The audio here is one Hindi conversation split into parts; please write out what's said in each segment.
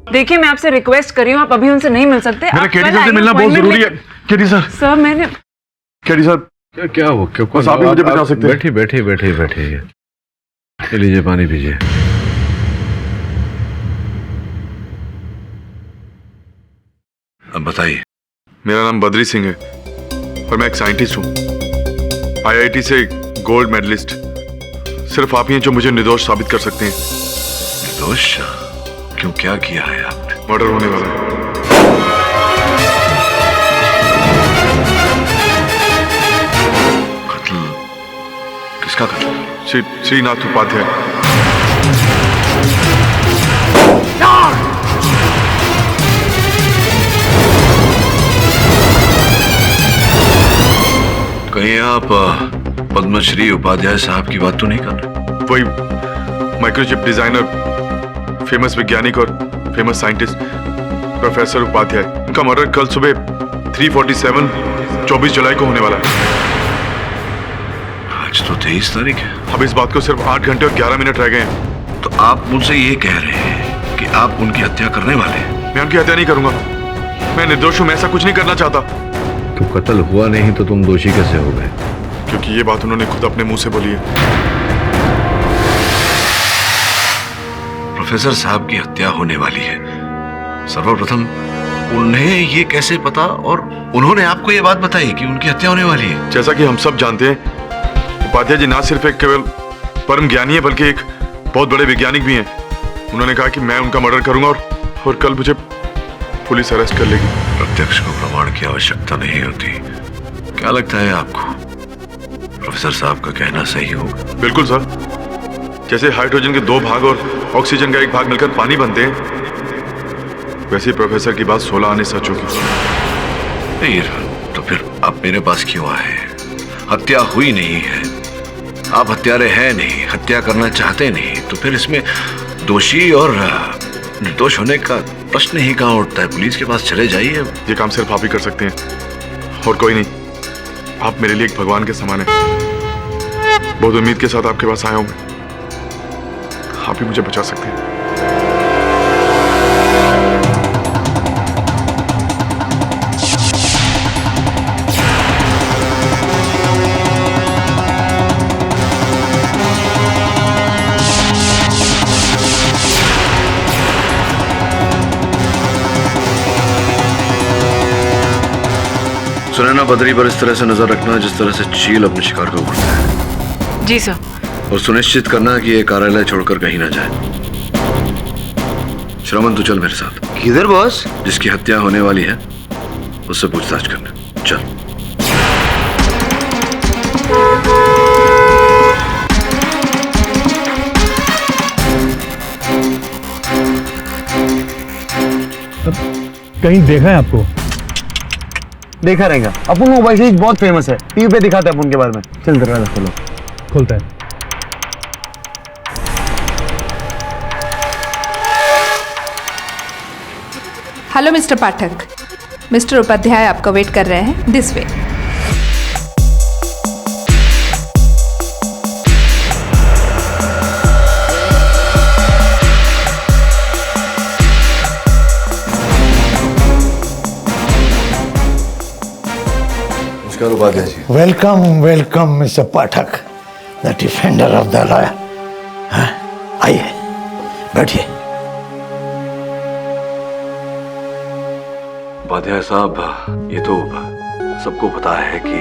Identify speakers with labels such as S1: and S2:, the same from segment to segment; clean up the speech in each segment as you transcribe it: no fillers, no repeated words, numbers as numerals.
S1: देखिए मैं आपसे रिक्वेस्ट कर रही हूँ, आप अभी उनसे नहीं मिल सकते।
S2: मेरा केडी सर से मिलना बहुत जरूरी है। KD sir.
S1: सर मैंने
S2: केडी सर
S3: क्या हो क्यों?
S2: बस आप ही मुझे बचा सकते हैं।
S3: बैठिए बैठिए बैठिए बैठिए, ये लीजिए पानी पीजिए। अब बताइए।
S2: मेरा नाम बद्री सिंह है और मैं एक साइंटिस्ट हूँ, IIT से गोल्ड मेडलिस्ट। सिर्फ आप ही हैं जो मुझे निर्दोष साबित कर सकते हैं।
S3: निर्दोष? क्यों, क्या किया है आपने?
S2: मर्डर होने वाला है।
S3: कत्ल? किसका कत्ल?
S2: श्रीनाथ उपाध्याय।
S3: कहीं आप पद्मश्री उपाध्याय साहब की बात तो नहीं कर रहे?
S2: वही माइक्रोचिप डिजाइनर, फेमस वैज्ञानिक और फेमस साइंटिस्ट प्रोफेसर उपाध्याय। उनका मर्डर कल सुबह 3:47 24 जुलाई को होने वाला है।
S3: आज तो 23 तारीख है।
S2: अब इस बात को सिर्फ 8 घंटे और 11 मिनट रह गए हैं।
S3: तो आप मुझसे ये कह रहे हैं कि आप उनकी हत्या करने वाले हैं?
S2: मैं उनकी हत्या नहीं करूंगा। मैं निर्दोष हूं, मैं ऐसा कुछ नहीं करना चाहता।
S3: तो कत्ल हुआ नहीं तो तुम दोषी कैसे हो गए?
S2: क्योंकि ये बात उन्होंने खुद अपने मुंह से बोली है।
S3: प्रोफेसर साहब की हत्या होने वाली है। सर्वप्रथम उन्हें ये कैसे पता और उन्होंने आपको ये बात बताई कि उनकी हत्या होने वाली है?
S2: जैसा कि हम सब जानते हैं, उपाध्याय जी ना सिर्फ एक केवल परम ज्ञानी है बल्कि एक बहुत बड़े वैज्ञानिक भी हैं। उन्होंने कहा कि मैं उनका मर्डर करूंगा और कल मुझे पुलिस अरेस्ट कर लेगी।
S3: प्रत्यक्ष को प्रमाण की आवश्यकता नहीं होती। क्या लगता है आपको, प्रोफेसर साहब का कहना सही होगा?
S2: बिल्कुल सर। जैसे हाइड्रोजन के 2 भाग और ऑक्सीजन का 1 भाग मिलकर पानी बनते हैं, वैसे ही प्रोफेसर की बात 16 आने सच होगी।
S3: तो फिर आप मेरे पास क्यों आए? हत्या हुई नहीं है, आप हत्यारे हैं नहीं, हत्या करना चाहते नहीं, तो फिर इसमें दोषी और निर्दोष होने का प्रश्न ही कहाँ उठता है? पुलिस के पास चले जाइए।
S2: ये काम सिर्फ आप ही कर सकते हैं और कोई नहीं। आप मेरे लिए एक भगवान के समान हैं। बहुत उम्मीद के साथ आपके पास आया हूं मैं। आप ही मुझे बचा सकते हैं।
S3: सुने ना, बदरी पर इस तरह से नजर रखना जिस तरह से चील अपने शिकार को घूरता है।
S1: जी सर।
S3: और सुनिश्चित करना कि ये कार्यालय छोड़कर कहीं ना जाए। श्रवण, तू चल मेरे साथ।
S4: किधर बॉस?
S3: जिसकी हत्या होने वाली है उससे पूछताछ करने चल।
S5: कहीं देखा है आपको?
S4: देखा रहेगा। अपन मोबाइल से बहुत फेमस है, टीवी पे दिखाते हैं अपन के बारे में। चल दरवाजा खोलो।
S5: खोलता है।
S6: Hello mister Pathak, mister Upadhyay आपका वेट कर रहे हैं। This way.
S3: नमस्कार Upadhyay ji.
S7: Welcome welcome mister Pathak, the defender of the law. आइए बैठिए।
S3: उपाध्याय साहब, ये तो सबको पता है कि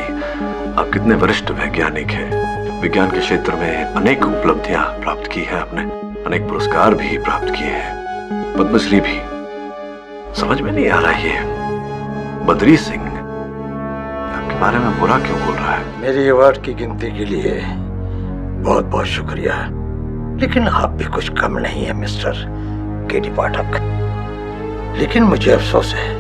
S3: आप कितने वरिष्ठ वैज्ञानिक हैं। विज्ञान के क्षेत्र में अनेक उपलब्धियां प्राप्त की हैं आपने, अनेक पुरस्कार भी प्राप्त किए हैं, पद्मश्री भी। समझ में नहीं आ रहा ये बद्री सिंह आपके बारे में बुरा क्यों बोल रहा है?
S7: मेरी अवार्ड की गिनती के लिए बहुत बहुत शुक्रिया, लेकिन आप भी कुछ कम नहीं है मिस्टर केडी पाठक। लेकिन मुझे अफसोस है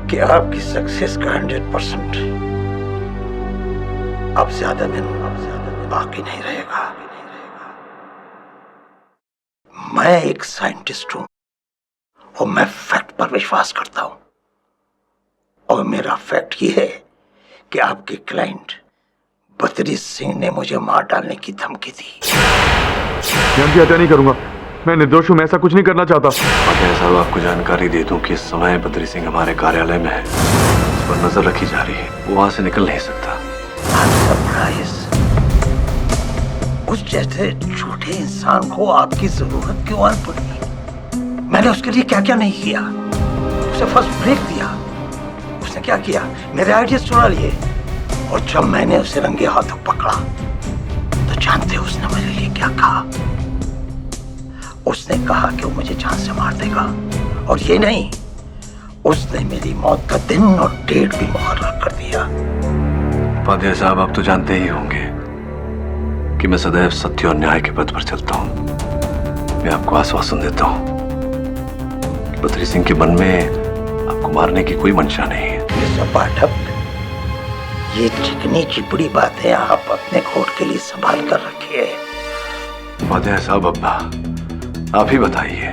S7: कि आपकी सक्सेस का 100% अब ज्यादा दिन बाकी नहीं रहेगा। मैं एक साइंटिस्ट हूं और मैं फैक्ट पर विश्वास करता हूं, और मेरा फैक्ट ये है कि आपके क्लाइंट बद्री सिंह ने मुझे मार डालने की धमकी दी।
S2: मैं उनकी हत्या नहीं करूंगा। मैं निर्दोष हूँ, मैं ऐसा कुछ नहीं करना चाहता।
S3: उपाध्याय साहब, आपको जानकारी दे दूं कि इस समय बद्री सिंह हमारे कार्यालय में है, उस पर नजर रखी जा रही है, वो वहां से निकल नहीं सकता।
S7: सरप्राइज, उस जैसे झूठे इंसान को आपकी जरूरत क्यों आ पड़ी? मैंने उसके लिए क्या क्या नहीं किया। उसे फर्स्ट ब्रेक दिया, उसने क्या किया, मेरे आइडियाज चुरा लिए, और जब मैंने उसे रंगे हाथों पकड़ा तो जानते हो उसने मेरे लिए क्या कहा? उसने कहा कि वो मुझे जान से मार देगा, और ये नहीं, उसने मेरी मौत का दिन और डेट भी मुकर्रर कर दिया।
S3: उपाध्याय साहब, आप तो जानते ही होंगे कि मैं सदैव सत्य और न्याय के पथ पर चलता हूँ। मैं आपको आश्वासन देता हूँ कि बद्री सिंह के मन में आपको मारने की कोई मंशा नहीं है।
S7: मिस्टर पाठक, ये चिकनी चिपड़ी बातें आप अपने खोट के लिए संभाल कर रखिए।
S3: उपाध्याय साहब, अब्बा आप ही बताइए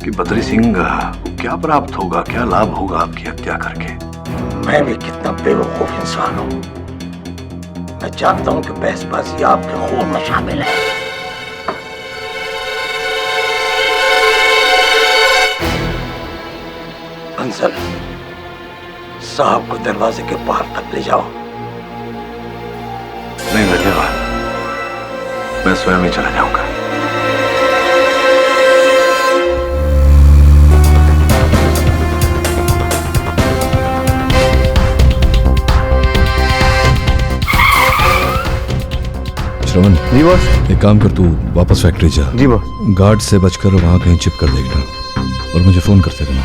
S3: कि बद्री सिंह को क्या प्राप्त होगा, क्या लाभ होगा आपकी हत्या करके?
S7: मैं भी कितना बेवकूफ इंसान हूँ। मैं जानता हूँ कि बहसबाजी आपके खून में शामिल है। अंसल, साहब को दरवाजे के बाहर तक ले जाओ।
S3: नहीं, धन्यवाद, मैं स्वयं ही चला जाऊंगा।
S5: श्रवण,
S4: जी बॉस।
S5: एक काम कर, तू वापस फैक्ट्री जा।
S4: जी बॉस।
S5: गार्ड से बचकर वहां कहीं चिप कर देगा और मुझे फोन करते रहना।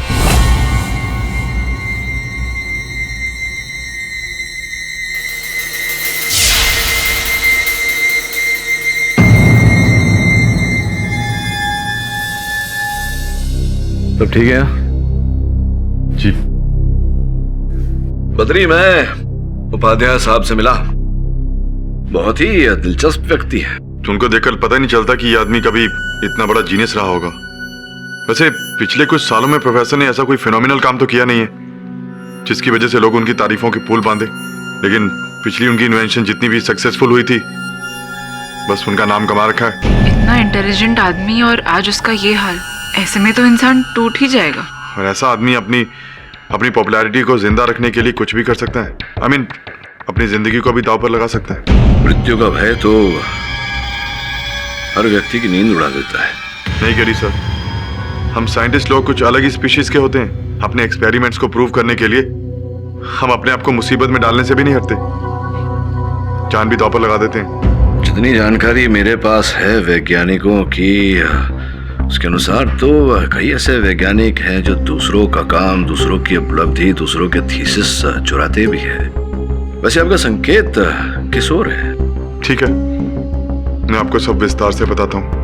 S3: सब ठीक है?
S2: जी।
S3: बद्री, मैं उपाध्याय साहब से मिला, बहुत ही दिलचस्प व्यक्ति है।
S2: तो उनको देखकर पता ही नहीं चलता कि ये आदमी कभी इतना बड़ा जीनियस रहा होगा। वैसे पिछले कुछ सालों में प्रोफेसर ने ऐसा कोई फिनोमिनल काम तो किया नहीं है जिसकी वजह से लोग उनकी तारीफों के पुल बांधे, लेकिन पिछली उनकी इन्वेंशन जितनी भी सक्सेसफुल हुई थी, बस उनका नाम कमा रखा है।
S1: इतना इंटेलिजेंट आदमी और आज उसका ये हाल, ऐसे में तो इंसान टूट ही जाएगा।
S2: और ऐसा आदमी अपनी पॉपुलैरिटी को जिंदा रखने के लिए कुछ भी कर सकता है। I mean, अपनी जिंदगी को भी दांव पर लगा सकता है।
S3: मृत्यु का भय तो हर व्यक्ति की नींद उड़ा देता है।
S2: नहीं करी सर, हम साइंटिस्ट लोग कुछ अलग ही स्पीशीज के होते हैं। अपने एक्सपेरिमेंट्स को प्रूव करने के लिए हम अपने आप को मुसीबत में डालने से भी नहीं हटते, जान भी दांव पर लगा देते हैं।
S3: जितनी जानकारी मेरे पास है वैज्ञानिकों की, उसके अनुसार तो कई ऐसे वैज्ञानिक हैं जो दूसरों का काम, दूसरों की उपलब्धि, दूसरों के थीसिस चुराते भी हैं। वैसे आपका संकेत किस ओर है?
S2: ठीक है, मैं आपको सब विस्तार से बताता हूँ।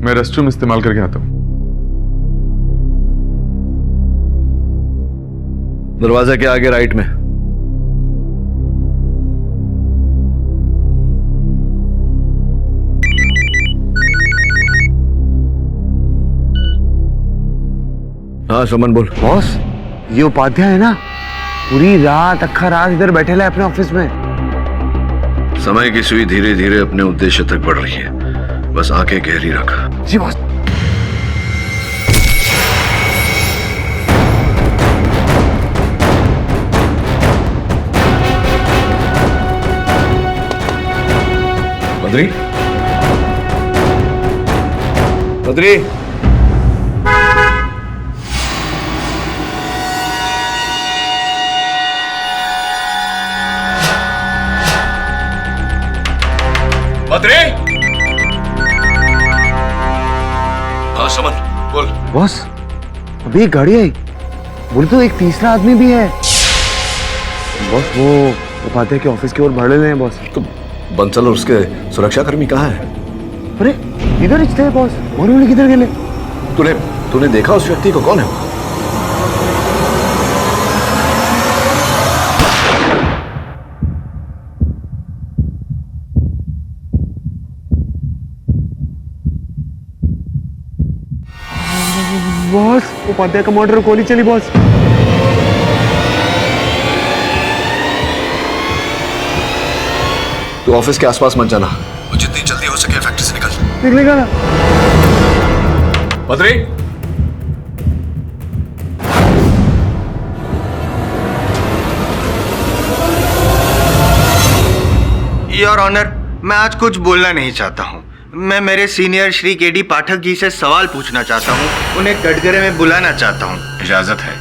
S2: मैं रेस्टरूम इस्तेमाल करके आता हूँ।
S3: दरवाजा के आगे राइट में। हाँ सुमन, बोल।
S4: बॉस, ये उपाध्याय है ना, पूरी रात अक्खा रात इधर बैठे है अपने ऑफिस में।
S3: समय की सुई धीरे धीरे अपने उद्देश्य तक बढ़ रही है, बस आंखें गहरी रख।
S4: जी बॉस।
S3: बद्री, बद्री, बद्री। हाँ समन, बोल।
S4: बॉस, अभी एक गाड़ी आई, बोले तो एक तीसरा आदमी भी है। बॉस, वो उपाध्याय के ऑफिस की ओर बढ़ रहे हैं बॉस।
S3: तो बंसल और उसके सुरक्षाकर्मी कहाँ हैं?
S4: अरे इधर ही थे बॉस, उन्होंने किधर गए?
S3: तूने देखा उस व्यक्ति को? कौन है वो?
S4: उपाध्याय का मर्डर गोली चली बॉस।
S3: तू ऑफिस के आसपास मत जाना, जितनी जल्दी हो सके फैक्ट्री से निकल।
S4: निकलेगा ना?
S3: बद्री,
S8: योर ऑनर, मैं आज कुछ बोलना नहीं चाहता हूँ। मैं मेरे सीनियर श्री केडी पाठक जी से सवाल पूछना चाहता हूँ, उन्हें कटघरे में बुलाना चाहता हूँ। इजाजत है?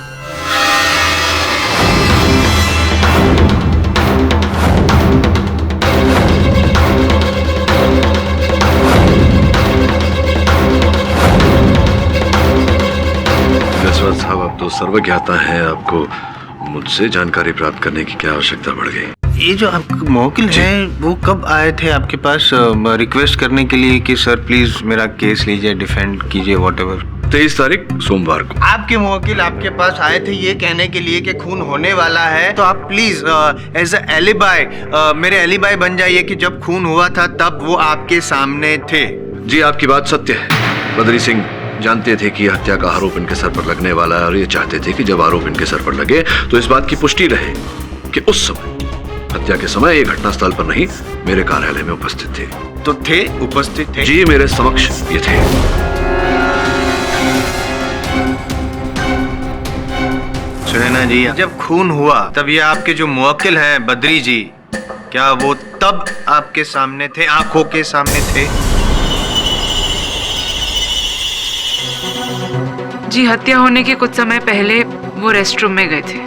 S3: जसवंत साहब, आप तो सर्वज्ञाता हैं, आपको मुझसे जानकारी प्राप्त करने की क्या आवश्यकता बढ़ गई?
S8: ये जो आपके मौकिल हैं, वो कब आए थे आपके पास रिक्वेस्ट करने के लिए कि सर प्लीज मेरा केस लीजिए, डिफेंड कीजिए, व्हाटएवर?
S3: 23 तारीख सोमवार को
S8: आपके मौकिल आपके पास आए थे ये कहने के लिए कि खून होने वाला है, तो आप प्लीज एज अ एलिबाई मेरे एलिबाई बन जाइए कि जब खून हुआ था तब वो आपके सामने थे।
S3: जी, आपकी बात सत्य है। बद्री सिंह जानते थे कि हत्या का आरोप इनके सर पर लगने वाला है और ये चाहते थे कि जब आरोप इनके सर पर लगे तो इस बात की पुष्टि रहे कि उस समय, हत्या के समय, ये घटनास्थल पर नहीं मेरे कार्यालय में उपस्थित थे।
S8: तो थे, उपस्थित थे?
S3: जी, मेरे समक्ष ये थे।
S8: सुनैना जी, जब खून हुआ तब ये आपके जो मुवक्किल हैं बद्री जी, क्या वो तब आपके सामने थे, आंखों के सामने थे?
S1: जी, हत्या होने के कुछ समय पहले वो रेस्टरूम में गए थे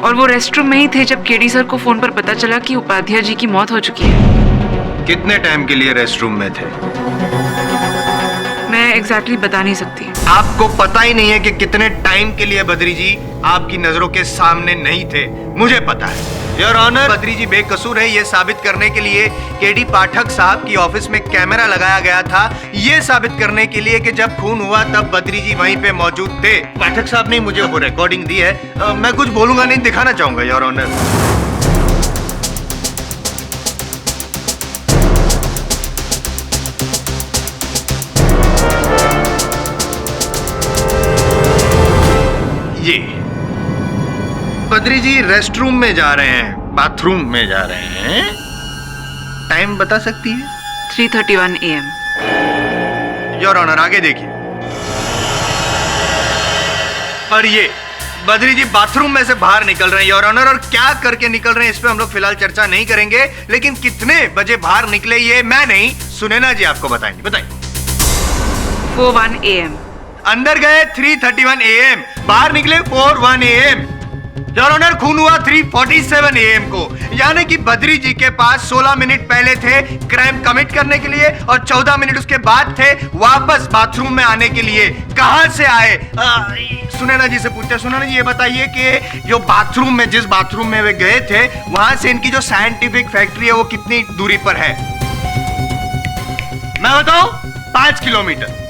S1: और वो रेस्टरूम में ही थे जब केडी सर को फोन पर पता चला कि उपाध्याय जी की मौत हो चुकी है।
S8: कितने टाइम के लिए रेस्टरूम में थे?
S1: मैं एग्जैक्टली बता नहीं सकती।
S8: आपको पता ही नहीं है कि कितने टाइम के लिए बद्री जी आपकी नजरों के सामने नहीं थे? मुझे पता है योर ऑनर। बद्री जी बेकसूर है ये साबित करने के लिए केडी पाठक साहब की ऑफिस में कैमरा लगाया गया था, ये साबित करने के लिए कि जब खून हुआ तब बद्री जी वहीं पे मौजूद थे। पाठक साहब ने मुझे वो रिकॉर्डिंग दी है। मैं कुछ बोलूंगा नहीं, दिखाना चाहूंगा योर ऑनर। ये बद्री जी रेस्टरूम में जा रहे हैं, बाथरूम में जा रहे हैं। टाइम बता सकती है?
S1: 3:31 AM।
S8: योर ऑनर, आगे देखिए। और ये बद्री जी बाथरूम में से बाहर निकल रहे हैं योर ऑनर, और क्या करके निकल रहे हैं इस पे हम लोग फिलहाल चर्चा नहीं करेंगे, लेकिन कितने बजे बाहर निकले ये मैं नहीं, सुनैना जी आपको बताएंगे। बताइए।
S1: 4:01 AM।
S8: अंदर गए 3:31 AM, बाहर निकले 4:01 AM। योर ऑनर, खून हुआ 3:47 AM को, यानी कि बद्री जी के पास 16 मिनट पहले थे क्राइम कमिट करने के लिए और 14 मिनट उसके बाद थे वापस बाथरूम में आने के लिए। कहां से आए? सुनैना जी से पूछते हैं। सुनैना जी, ये बताइए कि जो बाथरूम में, जिस बाथरूम में वे गए थे, वहां से इनकी जो साइंटिफिक फैक्ट्री है वो कितनी दूरी पर है? मैं बताऊं, 5 किलोमीटर।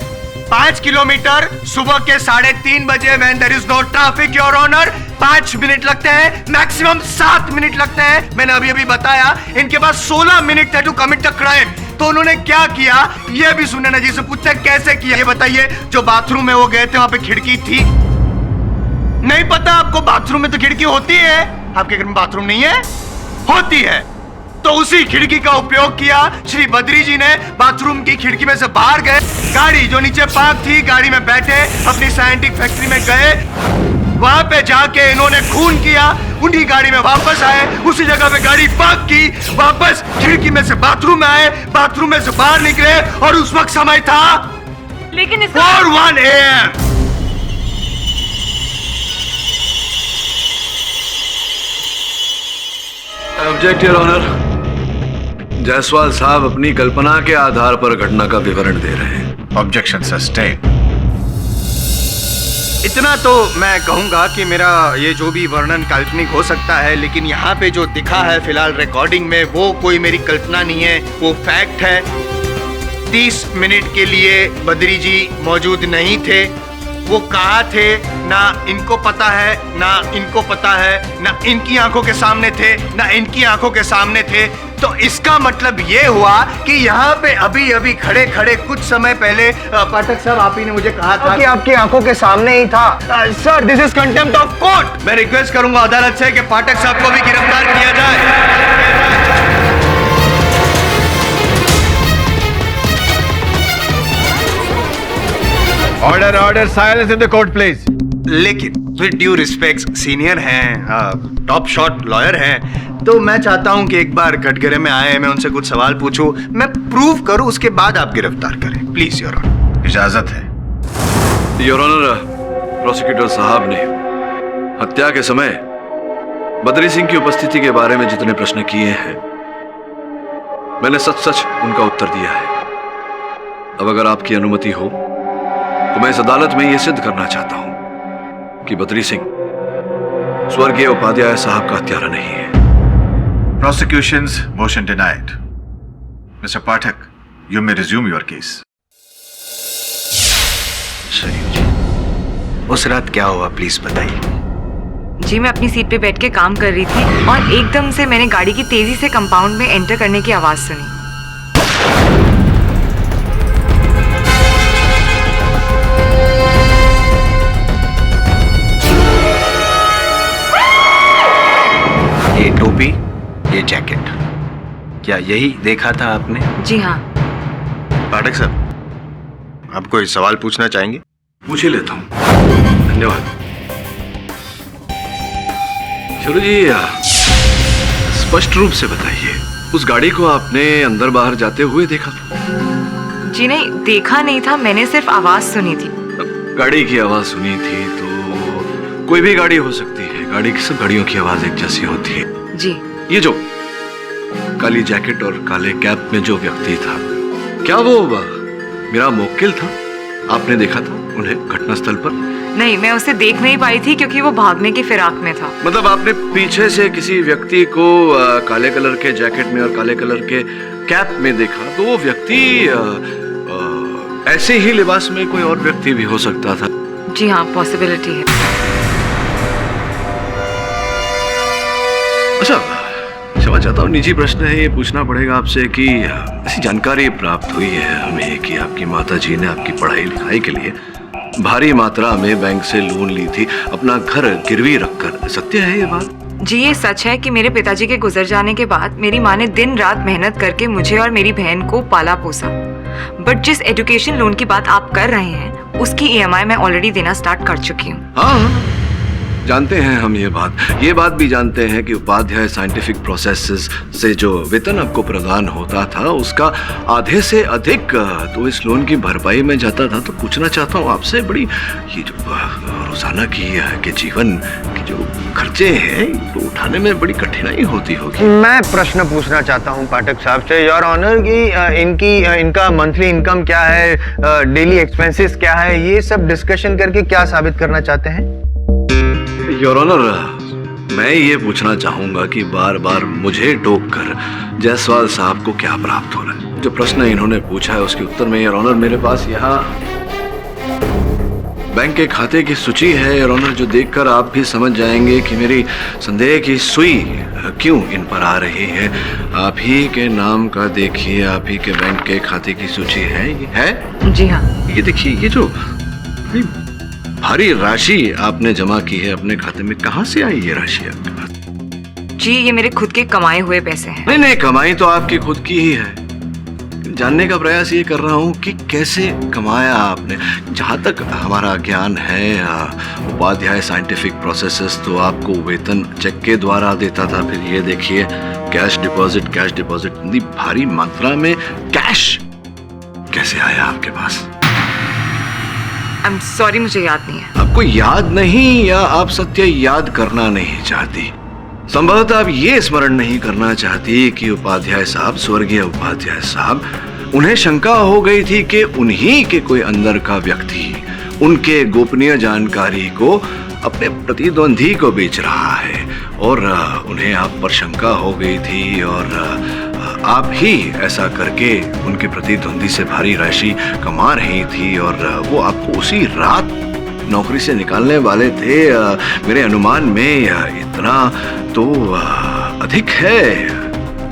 S8: 5 किलोमीटर सुबह के 3:30 बजे when there is no traffic your honour, 5 minute लगते हैं, मैक्सिमम 7 मिनट लगते हैं। मैंने अभी अभी बताया इनके पास 16 मिनट थे टू कमिट द क्राइम। तो उन्होंने क्या किया ये भी सुनैना जी से पूछते हैं, कैसे किया ये बताइए। जो बाथरूम में वो गए थे वहां पे खिड़की थी? नहीं पता आपको? बाथरूम में तो खिड़की होती है, आपके घर में बाथरूम नहीं है? होती है। तो उसी खिड़की का उपयोग किया श्री बद्री जी ने, बाथरूम की खिड़की में से बाहर गए, गाड़ी जो नीचे पार्क थी गाड़ी में बैठे, अपनी साइंटिफिक फैक्ट्री में गए, वहां पे जाके इन्होंने खून किया, उन्हीं गाड़ी में वापस आए, उसी जगह पे गाड़ी पार्क की, वापस खिड़की में से बाथरूम में आए, बाथरूम में से बाहर निकले और उस वक्त समय था
S1: लेकिन
S8: 4:01 AM।
S3: Object your honour, Jaiswal साहब अपनी कल्पना के आधार पर घटना का विवरण दे रहे हैं।
S8: Objection sustain. इतना तो मैं कहूंगा कि मेरा ये जो भी वर्णन काल्पनिक हो सकता है, लेकिन यहाँ पे जो दिखा है फिलहाल रिकॉर्डिंग में वो कोई मेरी कल्पना नहीं है, वो फैक्ट है। 30 मिनट के लिए बद्री जी मौजूद नहीं थे वो कहाँ थे ना इनको पता है, ना इनको पता है, ना इनकी आंखों के सामने थे, ना इनकी आंखों के सामने थे। तो इसका मतलब ये हुआ कि यहाँ पे अभी अभी खड़े खड़े कुछ समय पहले पाठक साहब आप ही ने मुझे कहा था
S7: कि आपकी आंखों के सामने ही था।
S8: Sir this is contempt of court. मैं रिक्वेस्ट करूंगा अदालत से कि पाठक साहब को भी गिरफ्तार किया जाए।
S9: Order order silence in the court please.
S8: लेकिन विद ड्यू रिस्पेक्ट सीनियर हैं, टॉप शॉट लॉयर हैं, तो मैं चाहता हूं कि एक बार कटघरे में आए, मैं उनसे कुछ सवाल पूछूं, मैं प्रूव करूं, उसके बाद आप गिरफ्तार करें। प्लीज योर ऑनर, इजाजत है।
S3: योर ऑनर, प्रोसिक्यूटर साहब ने हत्या के समय बद्री सिंह की उपस्थिति के बारे में जितने प्रश्न किए हैं, मैंने सच सच उनका उत्तर दिया है। अब अगर आपकी अनुमति हो तो मैं इस अदालत में यह सिद्ध करना चाहता हूं कि बद्री सिंह स्वर्गीय उपाध्याय साहब का हत्यारा नहीं है।
S9: Prosecution's motion denied. Mr. Pathak, you may resume your case.
S8: शरीफ जी, उस रात क्या हुआ प्लीज बताइए।
S1: जी मैं अपनी सीट पे बैठ के काम कर रही थी और एकदम से मैंने गाड़ी की तेजी से कंपाउंड में एंटर करने की आवाज सुनी।
S8: ये टोपी, ये जैकेट, क्या यही देखा था आपने?
S1: जी हाँ।
S8: पाठक साहब, आप कोई सवाल पूछना चाहेंगे?
S3: पूछ ही लेता हूं, धन्यवाद। शुरू जी, स्पष्ट रूप से बताइए, उस गाड़ी को आपने अंदर बाहर जाते हुए देखा था?
S1: जी नहीं, देखा नहीं था, मैंने सिर्फ आवाज सुनी थी।
S3: गाड़ी की आवाज सुनी थी तो कोई भी गाड़ी हो सकती है, गाड़ी की सब गाड़ियों की आवाज एक जैसी होती है।
S1: जी।
S3: ये जो काली जैकेट और काले कैप में जो व्यक्ति था, क्या वो मेरा मुवक्किल था? आपने देखा था उन्हें घटनास्थल पर?
S1: नहीं, मैं उसे देख नहीं पाई थी क्योंकि वो भागने की फिराक में था।
S3: मतलब आपने पीछे से किसी व्यक्ति को काले कलर के जैकेट में और काले कलर के कैप में देखा, तो वो व्यक्ति ऐसे ही लिबास में कोई और व्यक्ति भी हो सकता था।
S1: जी हाँ, पॉसिबिलिटी है।
S3: अच्छा, क्षमा चाहता हूँ, निजी प्रश्न है, ये पूछना पड़ेगा आपसे कि ऐसी जानकारी प्राप्त हुई है हमें कि आपकी माताजी ने आपकी पढ़ाई लिखाई के लिए भारी मात्रा में बैंक से लोन ली थी, अपना घर गिरवी रखकर। सत्य है ये बात?
S1: जी ये सच है कि मेरे पिताजी के गुजर जाने के बाद मेरी माँ ने दिन रात मेहनत करके मुझे और मेरी बहन को पाला पोसा। बट जिस एजुकेशन लोन की बात आप कर रहे हैं, उसकी EMI मैं ऑलरेडी देना स्टार्ट कर चुकी हूँ।
S3: हाँ, जानते हैं हम ये बात भी जानते हैं कि उपाध्याय साइंटिफिक प्रोसेसेस से जो वेतन आपको प्रदान होता था, उसका आधे से अधिक तो इस लोन की भरपाई में जाता था। तो पूछना चाहता हूँ आपसे, बड़ी ये जो रोजाना की जीवन की जो खर्चे हैं, तो उठाने में बड़ी कठिनाई होती होगी।
S7: मैं प्रश्न पूछना चाहता हूँ पाठक साहब से, योर ऑनर, कि इनका मंथली इनकम क्या है, डेली एक्सपेंसेस क्या है, ये सब डिस्कशन करके क्या साबित करना चाहते हैं?
S3: योर ऑनर, मैं ये पूछना चाहूंगा कि बार बार मुझे टोककर जायसवाल साहब को क्या प्राप्त हो रहा है? जो प्रश्न इन्होंने पूछा है उसके उत्तर में, योर ऑनर, मेरे पास यहाँ बैंक के खाते की सूची है, योर ऑनर, जो देखकर आप भी समझ जाएंगे कि मेरी संदेह की सुई क्यों इन पर आ रही है। आप ही के नाम का देखिए, आप ही के बैंक के खाते की सूची है, ये है?
S1: जी हाँ।
S3: ये देखिए, ये जो भारी राशि आपने जमा की है अपने खाते में, कहाँ से आई ये राशि आपके पास?
S1: जी ये मेरे खुद के कमाए हुए पैसे हैं।
S3: नहीं, कमाई तो आपकी खुद की ही है। जानने का प्रयास ये कर रहा हूँ कि कैसे कमाया आपने। जहाँ तक हमारा ज्ञान है, उपाध्याय साइंटिफिक प्रोसेसेस तो आपको वेतन चेक के द्वारा देता था। फिर ये देखिए, कैश डिपॉजिट, इतनी भारी मात्रा में कैश कैसे आया आपके पास?
S1: I'm sorry, मुझे याद नहीं है।
S3: आपको याद नहीं, या आप सत्य याद करना नहीं चाहती? संभवतः आप ये स्मरण नहीं करना चाहती कि उपाध्याय साहब, स्वर्गीय उपाध्याय साहब, उन्हें शंका हो गई थी कि उन्हीं के कोई अंदर का व्यक्ति उनके गोपनीय जानकारी को अपने प्रतिद्वंदी को बेच रहा है, और उन्हें आप पर शंका हो गई थी, और आप ही ऐसा करके उनके प्रतिद्वंदी से भारी राशि कमा रही थी, और वो आपको उसी रात नौकरी से निकालने वाले थे। मेरे अनुमान में इतना तो अधिक है।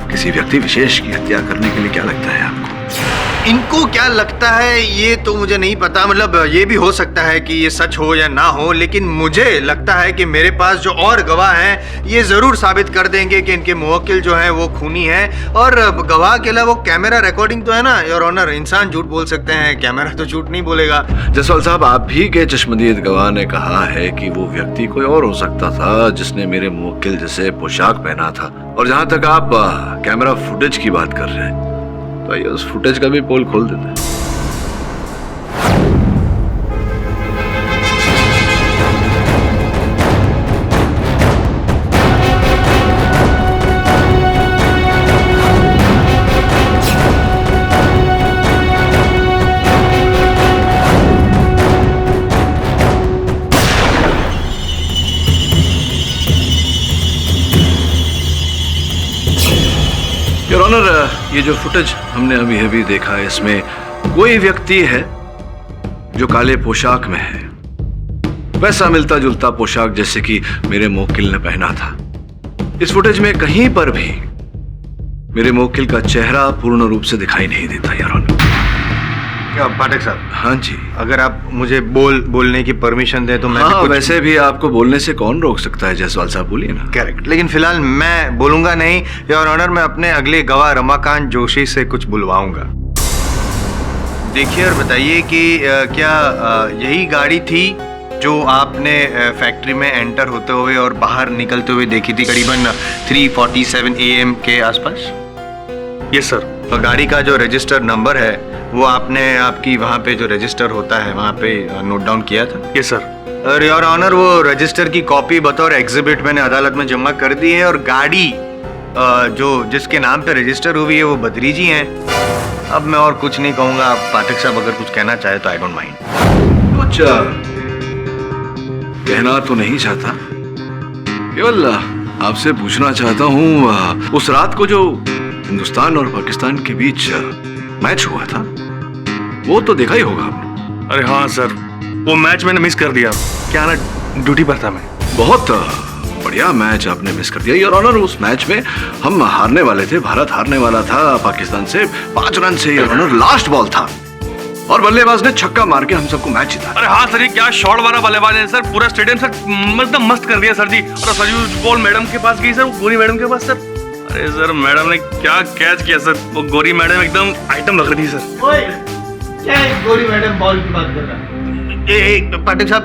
S3: किसी व्यक्ति विशेष की हत्या करने के लिए क्या लगता है आपको?
S8: इनको क्या लगता है ये तो मुझे नहीं पता, मतलब ये भी हो सकता है कि ये सच हो या ना हो, लेकिन मुझे लगता है कि मेरे पास जो और गवाह हैं ये जरूर साबित कर देंगे कि इनके मुवक्किल जो है वो खूनी है। और गवाह के अलावा वो कैमरा रिकॉर्डिंग तो है ना योर ऑनर, इंसान झूठ बोल सकते हैं, कैमरा तो झूठ नहीं बोलेगा।
S3: जसवाल साहब, आप ही के चश्मदीद गवाह ने कहा है कि वो व्यक्ति कोई और हो सकता था जिसने मेरे मुवक्किल जैसे पोशाक पहना था। और जहां तक आप कैमरा फुटेज की बात कर रहे हैं तो ये उस फुटेज का भी पोल खोल देते हैं। योर ऑनर, ये जो फुटेज हमने अभी देखा है इसमें कोई व्यक्ति है जो काले पोशाक में है, वैसा मिलता जुलता पोशाक जैसे कि मेरे मुवक्किल ने पहना था। इस फुटेज में कहीं पर भी मेरे मुवक्किल का चेहरा पूर्ण रूप से दिखाई नहीं देता योर ऑनर।
S8: क्या पाठक साहब?
S3: हाँ जी।
S8: अगर आप मुझे बोलने की परमिशन दें तो मैं
S3: हाँ,
S8: भी कुछ...
S3: वैसे भी आपको बोलने से कौन रोक सकता है जायसवाल साहब, बोलिए ना।
S8: करेक्ट, लेकिन फिलहाल मैं बोलूंगा नहीं योर ऑनर, मैं अपने अगले गवाह रमाकांत जोशी से कुछ बुलवाऊंगा। देखिए और बताइए कि क्या यही गाड़ी थी जो आपने फैक्ट्री में एंटर होते हुए और बाहर निकलते हुए देखी थी करीबन 3:47 AM के आसपास?
S9: Yes sir.
S8: तो गाड़ी का जो रजिस्टर नंबर है वो आपने आपकी वहाँ पे जो रजिस्टर होता है वहाँ पे नोट डाउन किया था?
S9: Yes sir.
S8: और योर ऑनर, वो रजिस्टर की कॉपी बतौर एग्जिबिट मैंने अदालत में जमा कर दी है और गाड़ी जो जिसके नाम पे रजिस्टर हुई है वो बद्री जी हैं। अब मैं और कुछ नहीं कहूँगा, आप पाठक साहब अगर कुछ कहना चाहे तो आई डोंट माइंड।
S3: कुछ कहना तो नहीं चाहता, केवल आपसे पूछना चाहता हूँ, उस रात को जो हिंदुस्तान और पाकिस्तान के बीच मैच हुआ था वो तो देखा ही होगा आपने।
S9: अरे हाँ सर, वो मैच मैंने मिस कर दिया, क्या ना ड्यूटी पर था मैं।
S3: बहुत बढ़िया मैच आपने मिस कर दिया योर ऑनर। उस मैच में हम हारने वाले थे, भारत हारने वाला था पाकिस्तान से 5 रन से योर ऑनर। लास्ट बॉल था और बल्लेबाज ने छक्का मार के हम सबको मैच जिता।
S9: अरे हाँ सर, ये क्या शॉट वाला बल्लेबाज है सर, पूरा स्टेडियम सर एकदम मस्त कर दिया सर जी। और सर बॉल मैडम के पास गई सर, वो गोरी मैडम के पास सर। अरे सर मैडम ने क्या कैच किया सर, वो गोरी मैडम एकदम आइटम लग रही थी सर।
S8: क्या गोरी मैडम बॉल की बात कर रहा है? पाठक साहब,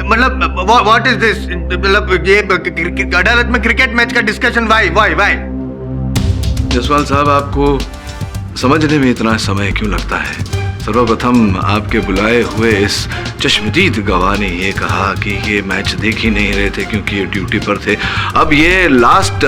S8: मतलब व्हाट इज दिस? मतलब ये अदालत में क्रिकेट मैच का डिस्कशन वाई?
S3: जसवाल साहब, आपको समझने में इतना समय क्यों लगता है? सर्वप्रथम आपके बुलाए हुए इस चश्मदीद गवाह ने ये कहा कि ये मैच देख ही नहीं रहे थे क्योंकि ये ड्यूटी पर थे। अब ये लास्ट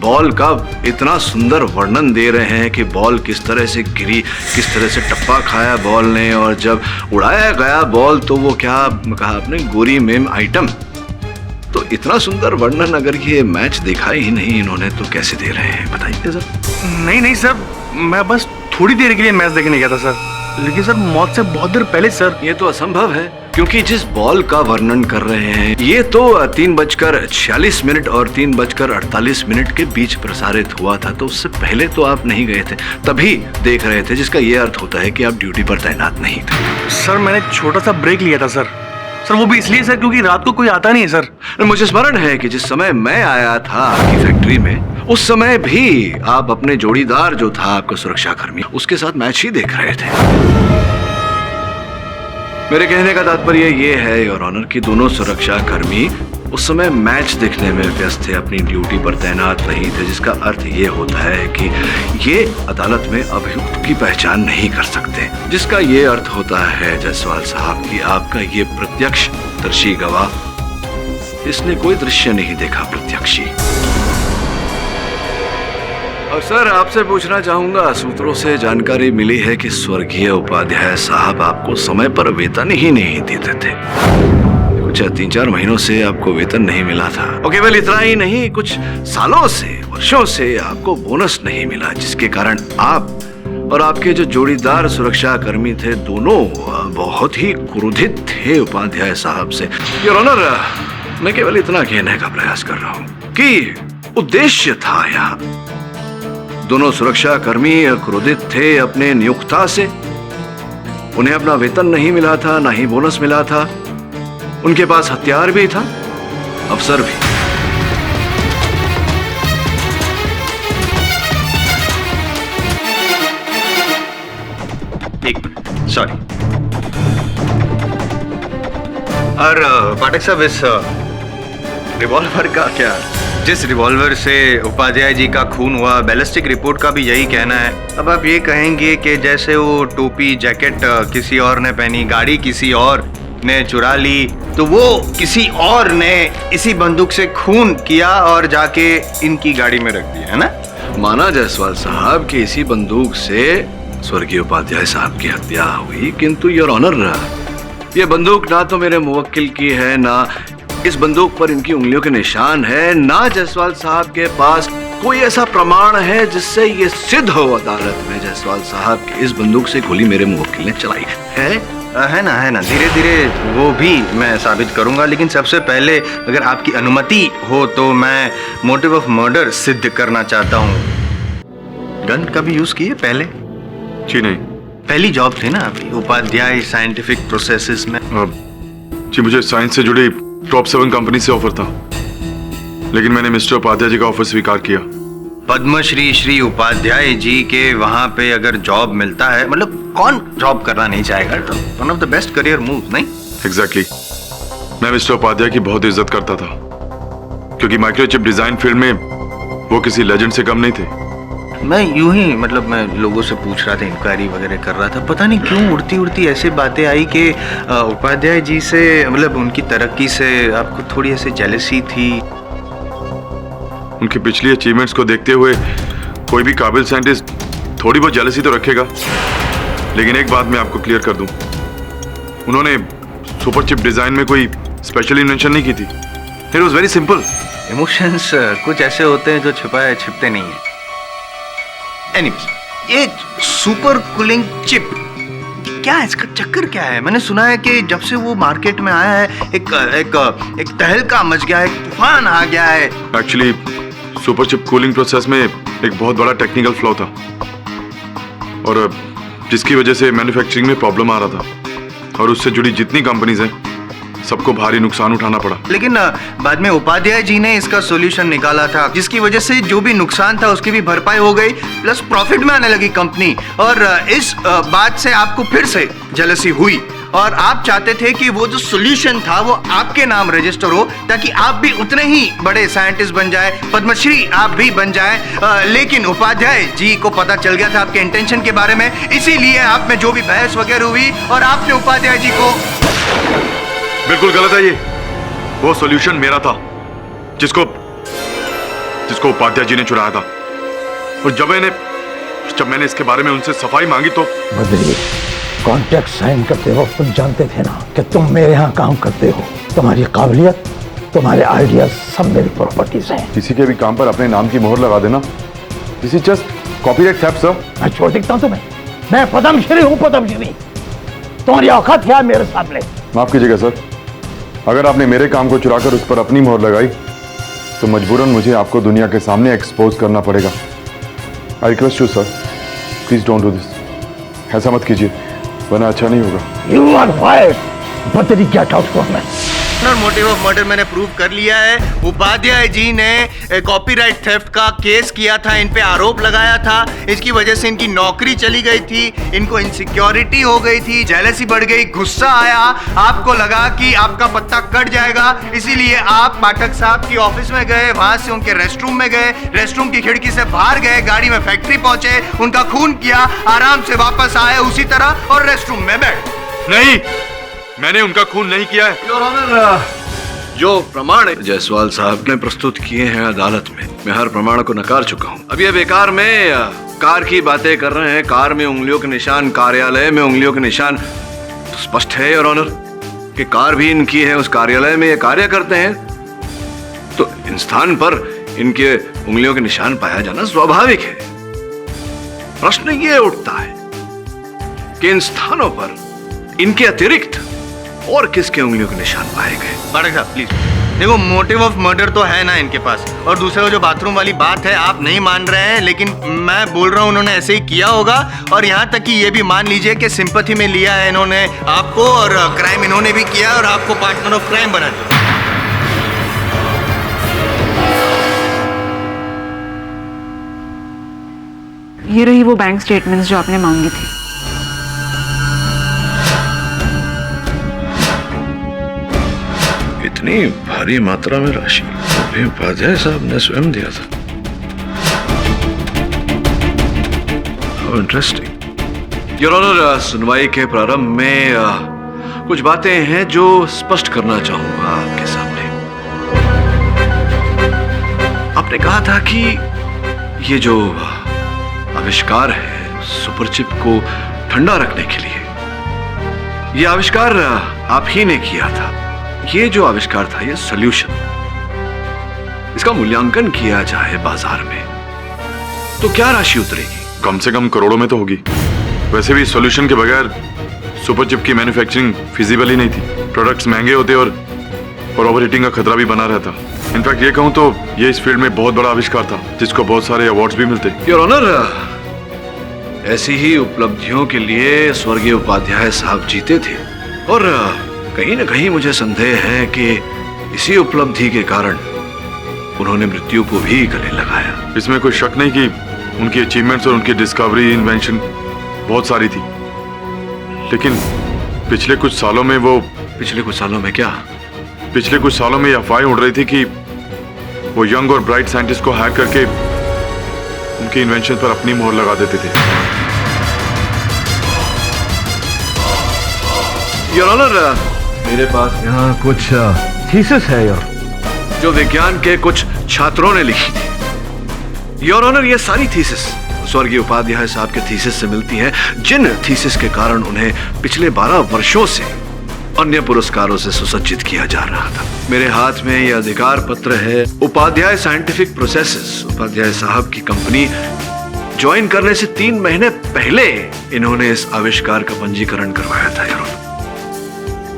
S3: बॉल का इतना सुंदर वर्णन दे रहे हैं कि बॉल किस तरह से गिरी, किस तरह से टप्पा खाया बॉल ने, और जब उड़ाया गया बॉल तो वो क्या कहा आपने, गोरी मेम आइटम। तो इतना सुंदर वर्णन अगर ये मैच देखा ही नहीं इन्होंने तो कैसे दे रहे हैं, बताइए सर।
S9: नहीं सर, मैं बस थोड़ी देर के लिए मैच देखने गया था सर, लेकिन सर मौत से बहुत देर पहले सर।
S3: ये तो असंभव है क्योंकि जिस बॉल का वर्णन कर रहे हैं ये तो 3:46 और 3:48 के बीच प्रसारित हुआ था, तो उससे पहले तो आप नहीं गए थे, तभी देख रहे थे, जिसका ये अर्थ होता है कि आप ड्यूटी पर तैनात नहीं थे।
S9: सर मैंने छोटा सा ब्रेक लिया था सर वो भी इसलिए सर क्योंकि रात को कोई आता नहीं है सर।
S3: मुझे स्मरण है कि जिस समय मैं आया था आपकी फैक्ट्री में उस समय भी आप अपने जोड़ीदार जो था आपका सुरक्षा कर्मी उसके साथ मैच ही देख रहे थे। मेरे कहने का तात्पर्य ये है योर ऑनर कि दोनों सुरक्षा कर्मी उस समय मैच देखने में व्यस्त थे, अपनी ड्यूटी पर तैनात नहीं थे, जिसका अर्थ ये होता है कि ये अदालत में अभियुक्त की पहचान नहीं कर सकते, जिसका ये अर्थ होता है जायसवाल साहब कि आपका ये प्रत्यक्षदर्शी गवाह इसने कोई दृश्य नहीं देखा प्रत्यक्षी। और सर आपसे पूछना चाहूंगा, सूत्रों से जानकारी मिली है कि स्वर्गीय उपाध्याय साहब आपको समय पर वेतन ही नहीं देते थे, कुछ 3-4 महीनों से आपको वेतन नहीं मिला था, और केवल इतना ही नहीं कुछ सालों से वर्षों से आपको बोनस नहीं मिला, जिसके कारण आप और आपके जो जोड़ीदार सुरक्षा कर्मी थे दोनों बहुत ही क्रोधित थे उपाध्याय साहब से। योर ऑनर, मैं केवल इतना कहने का प्रयास कर रहा हूं कि उद्देश्य था यहाँ। दोनों सुरक्षा कर्मी क्रोधित थे अपने नियोक्ता से। उन्हें अपना वेतन नहीं मिला था, ना ही बोनस मिला था। उनके पास हथियार भी था, अफसर भी।
S8: एक सॉरी। और पाठक साहब, इस रिवॉल्वर का क्या? जिस रिवॉल्वर से उपाध्याय जी का खून हुआ, बैलिस्टिक रिपोर्ट का भी यही कहना है। अब आप ये कहेंगे कि जैसे वो टोपी जैकेट किसी और ने पहनी, गाड़ी किसी और ने चुरा ली, तो वो किसी और ने इसी बंदूक से खून किया और जाके इनकी गाड़ी में रख दिया, है ना?
S3: माना जायसवाल साहब कि इसी बंदूक से स्वर्गीय उपाध्याय साहब की हत्या हुई, किंतु योर ऑनर, ये बंदूक ना तो मेरे मुवक्किल की है, ना इस बंदूक पर इनकी उंगलियों के निशान है, ना जायसवाल साहब के पास कोई ऐसा प्रमाण है जिससे ये सिद्ध हो अदालत में जायसवाल साहब की इस बंदूक से गोली मेरे मुवक्किल ने चलाई है।
S8: है ना, धीरे धीरे वो भी मैं साबित करूंगा। लेकिन सबसे पहले अगर आपकी अनुमति हो तो मैं मोटिव ऑफ मर्डर सिद्ध करना चाहता हूँ। गन कभी यूज किए पहले?
S2: जी नहीं।
S8: पहली जॉब थी ना आपकी उपाध्याय साइंटिफिक प्रोसेसेस में?
S2: जी, मुझे साइंस से जुड़ी टॉप 7 कंपनी से ऑफर था, लेकिन मैंने मिस्टर उपाध्याय जी का ऑफर स्वीकार किया।
S8: पद्मश्री श्री उपाध्याय जी के वहां पे अगर जॉब मिलता है, मतलब कौन जॉब करना नहीं चाहेगा? One of the best career move, नहीं?
S2: एग्जैक्टली। मैं मिस्टर उपाध्याय की बहुत इज्जत करता था, क्योंकि माइक्रोचिप डिजाइन फील्ड में वो किसी लेजेंड से कम नहीं थे।
S8: मैं यूं ही मैं लोगों से पूछ रहा था, इंक्वायरी वगैरह कर रहा था, पता नहीं क्यों उड़ती उड़ती ऐसी बातें आई कि उपाध्याय जी से, मतलब उनकी तरक्की से आपको थोड़ी ऐसी जेलसी थी।
S2: उनकी पिछली अचीवमेंट्स को देखते हुए कोई भी काबिल साइंटिस्ट थोड़ी बहुत जेलसी तो रखेगा, लेकिन एक बात मैं आपको क्लियर कर दूं, उन्होंने सुपर चिप डिजाइन में कोई स्पेशल इन्वेंशन नहीं की थी। It was very simple.
S8: Emotions कुछ ऐसे होते हैं जो छुपाए छिपते नहीं है। एनीवेज, ये सुपर कूलिंग चिप क्या है? इसका चक्कर क्या है? मैंने सुना है कि जब से वो मार्केट में आया है एक तहलका मच गया है, एक तूफान आ गया है।
S2: Actually super chip cooling process में एक बहुत बड़ा टेक्निकल फ्लॉ था, और जिसकी वजह से मैन्युफैक्चरिंग में प्रॉब्लम आ रहा था, और उससे जुड़ी जितनी कंपनीज हैं सबको भारी नुकसान उठाना पड़ा।
S8: लेकिन बाद में उपाध्याय जी ने इसका सॉल्यूशन निकाला था, जिसकी वजह से जो भी नुकसान था उसकी भी भरपाई हो गई, प्लस प्रॉफिट में आने लगी कंपनी। और इस बात से आपको फिर से जेलसी हुई और आप चाहते थे कि वो जो सॉल्यूशन था वो आपके नाम रजिस्टर हो, ताकि आप भी उतने ही बड़े साइंटिस्ट बन जाए, पद्मश्री आप भी बन जाए। लेकिन उपाध्याय जी को पता चल गया था आपके इंटेंशन के बारे में, इसीलिए आप में जो भी बहस वगैरह हुई और आपने उपाध्याय जी को।
S2: बिल्कुल गलत है ये। वो सॉल्यूशन मेरा था, जिसको उपाध्याय जी ने चुराया था। और जब मैंने इसके बारे में उनसे सफाई मांगी तो
S7: बदली कॉन्ट्रैक्ट साइन करते वक्त तुम जानते थे ना कि तुम मेरे यहाँ काम करते हो। तुम्हारी काबिलियत, तुम्हारे आइडियाज सब मेरी प्रॉपर्टीज हैं।
S2: किसी के भी काम पर अपने नाम की मोहर लगा देना, this is just copyright theft sir.
S7: मैं छोड़ सकता हूँ तुम्हें? मैं पद्मश्री हूँ, पद्मश्री। तुम्हारी औकात क्या है मेरे सामने?
S2: माफ कीजिएगा सर, अगर आपने मेरे काम को चुराकर उस पर अपनी मोहर लगाई तो मजबूरन मुझे आपको दुनिया के सामने एक्सपोज करना पड़ेगा। I request you sir, please don't do this. ऐसा मत कीजिए, वरना अच्छा नहीं होगा।
S7: You are fired. बदली get out from me.
S8: Motive of murder मैंने प्रूव कर लिया है। उपाध्याय जी ने कॉपीराइट थेफ्ट का केस किया था, इन पे आरोप लगाया था, इसकी वजह से इनकी नौकरी चली गई थी, इनको इनसिक्योरिटी हो गई थी, जेलसी बढ़ गई, गुस्सा आया, आपको लगा कि आपका पत्ता कट जाएगा, इसीलिए आप पाठक साहब की ऑफिस में गए, वहां से उनके रेस्टरूम में गए, रेस्टरूम की खिड़की से बाहर गए, गाड़ी में फैक्ट्री पहुंचे, उनका खून किया, आराम से वापस आए उसी तरह और रेस्टरूम में बैठ।
S2: नहीं, मैंने उनका खून नहीं किया है।
S3: योर ऑनर, जो प्रमाण जायसवाल साहब ने प्रस्तुत किए हैं अदालत में, मैं हर प्रमाण को नकार चुका हूँ। अब ये बेकार में कार की बातें कर रहे हैं, कार में उंगलियों के निशान, कार्यालय में उंगलियों के निशान। तो स्पष्ट है योर ऑनर कि कार भी इनकी है, उस कार्यालय में ये कार्य करते हैं, तो इन स्थान पर इनके उंगलियों के निशान पाया जाना स्वाभाविक है। प्रश्न ये उठता है कि इन स्थानों पर इनके अतिरिक्त और किसके उंगलियों के निशान पाए गए?
S8: पाठक साहब प्लीज देखो, मोटिव ऑफ मर्डर तो है ना इनके पास, और दूसरा जो बाथरूम वाली बात है आप नहीं मान रहे हैं, लेकिन मैं बोल रहा हूँ उन्होंने ऐसे ही किया होगा। और यहाँ तक कि ये भी मान लीजिए कि सिंपैथी में लिया है इन्होंने आपको, और क्राइम इन्होंने भी किया और आपको पार्टनर ऑफ क्राइम बना दिया।
S1: ये रही वो बैंक स्टेटमेंट्स जो आपने मांगी थी।
S3: इतनी भारी मात्रा में राशि अभी उपाध्याय साहब ने स्वयं दिया था। इंटरेस्टिंग। योर ऑनर, सुनवाई के प्रारंभ में कुछ बातें हैं जो स्पष्ट करना चाहूंगा आपके सामने। आपने कहा था कि ये जो आविष्कार है सुपर चिप को ठंडा रखने के लिए, ये आविष्कार आप ही ने किया था। ये जो आविष्कार था, ये सॉल्यूशन, इसका मूल्यांकन किया जाए बाजार में तो क्या राशि उतरेगी?
S2: कम से कम करोड़ों में तो होगी। वैसे भी सॉल्यूशन के बगैर सुपर चिप की मैन्युफैक्चरिंग फिजिबल ही नहीं थी। प्रोडक्ट्स महंगे होते और ओवरहीटिंग का खतरा भी बना रहता। इनफैक्ट ये कहूं तो ये इस फील्ड में बहुत बड़ा आविष्कार था जिसको बहुत सारे अवार्ड्स भी मिलते।
S3: योर ऑनर, ऐसी ही उपलब्धियों के लिए स्वर्गीय उपाध्याय साहब जीते थे, और कहीं न कहीं मुझे संदेह है कि इसी उपलब्धि के कारण उन्होंने मृत्यु को भी गले लगाया।
S2: इसमें कोई शक नहीं कि उनकी अचीवमेंट्स और उनकी डिस्कवरी, इन्वेंशन बहुत सारी थी, लेकिन पिछले कुछ सालों में क्या? पिछले कुछ सालों में अफवाहें उड़ रही थी कि वो यंग और ब्राइट साइंटिस्ट को हायर करके उनके इन्वेंशन पर अपनी मोहर लगा देते थे।
S3: योर ऑनर, मेरे पास यहाँ कुछ थीसिस है यार, जो विज्ञान के कुछ छात्रों ने लिखी थी। योर ऑनर, ये सारी थीसिस स्वर्गीय उपाध्याय साहब के थीसिस से मिलती हैं, जिन थीसिस के कारण उन्हें पिछले 12 वर्षों से अन्य पुरस्कारों से सुसज्जित किया जा रहा था। मेरे हाथ में यह अधिकार पत्र है उपाध्याय साइंटिफिक प्रोसेसेस। उपाध्याय साहब की कंपनी ज्वाइन करने से 3 महीने पहले इन्होंने इस आविष्कार का पंजीकरण करवाया था यार,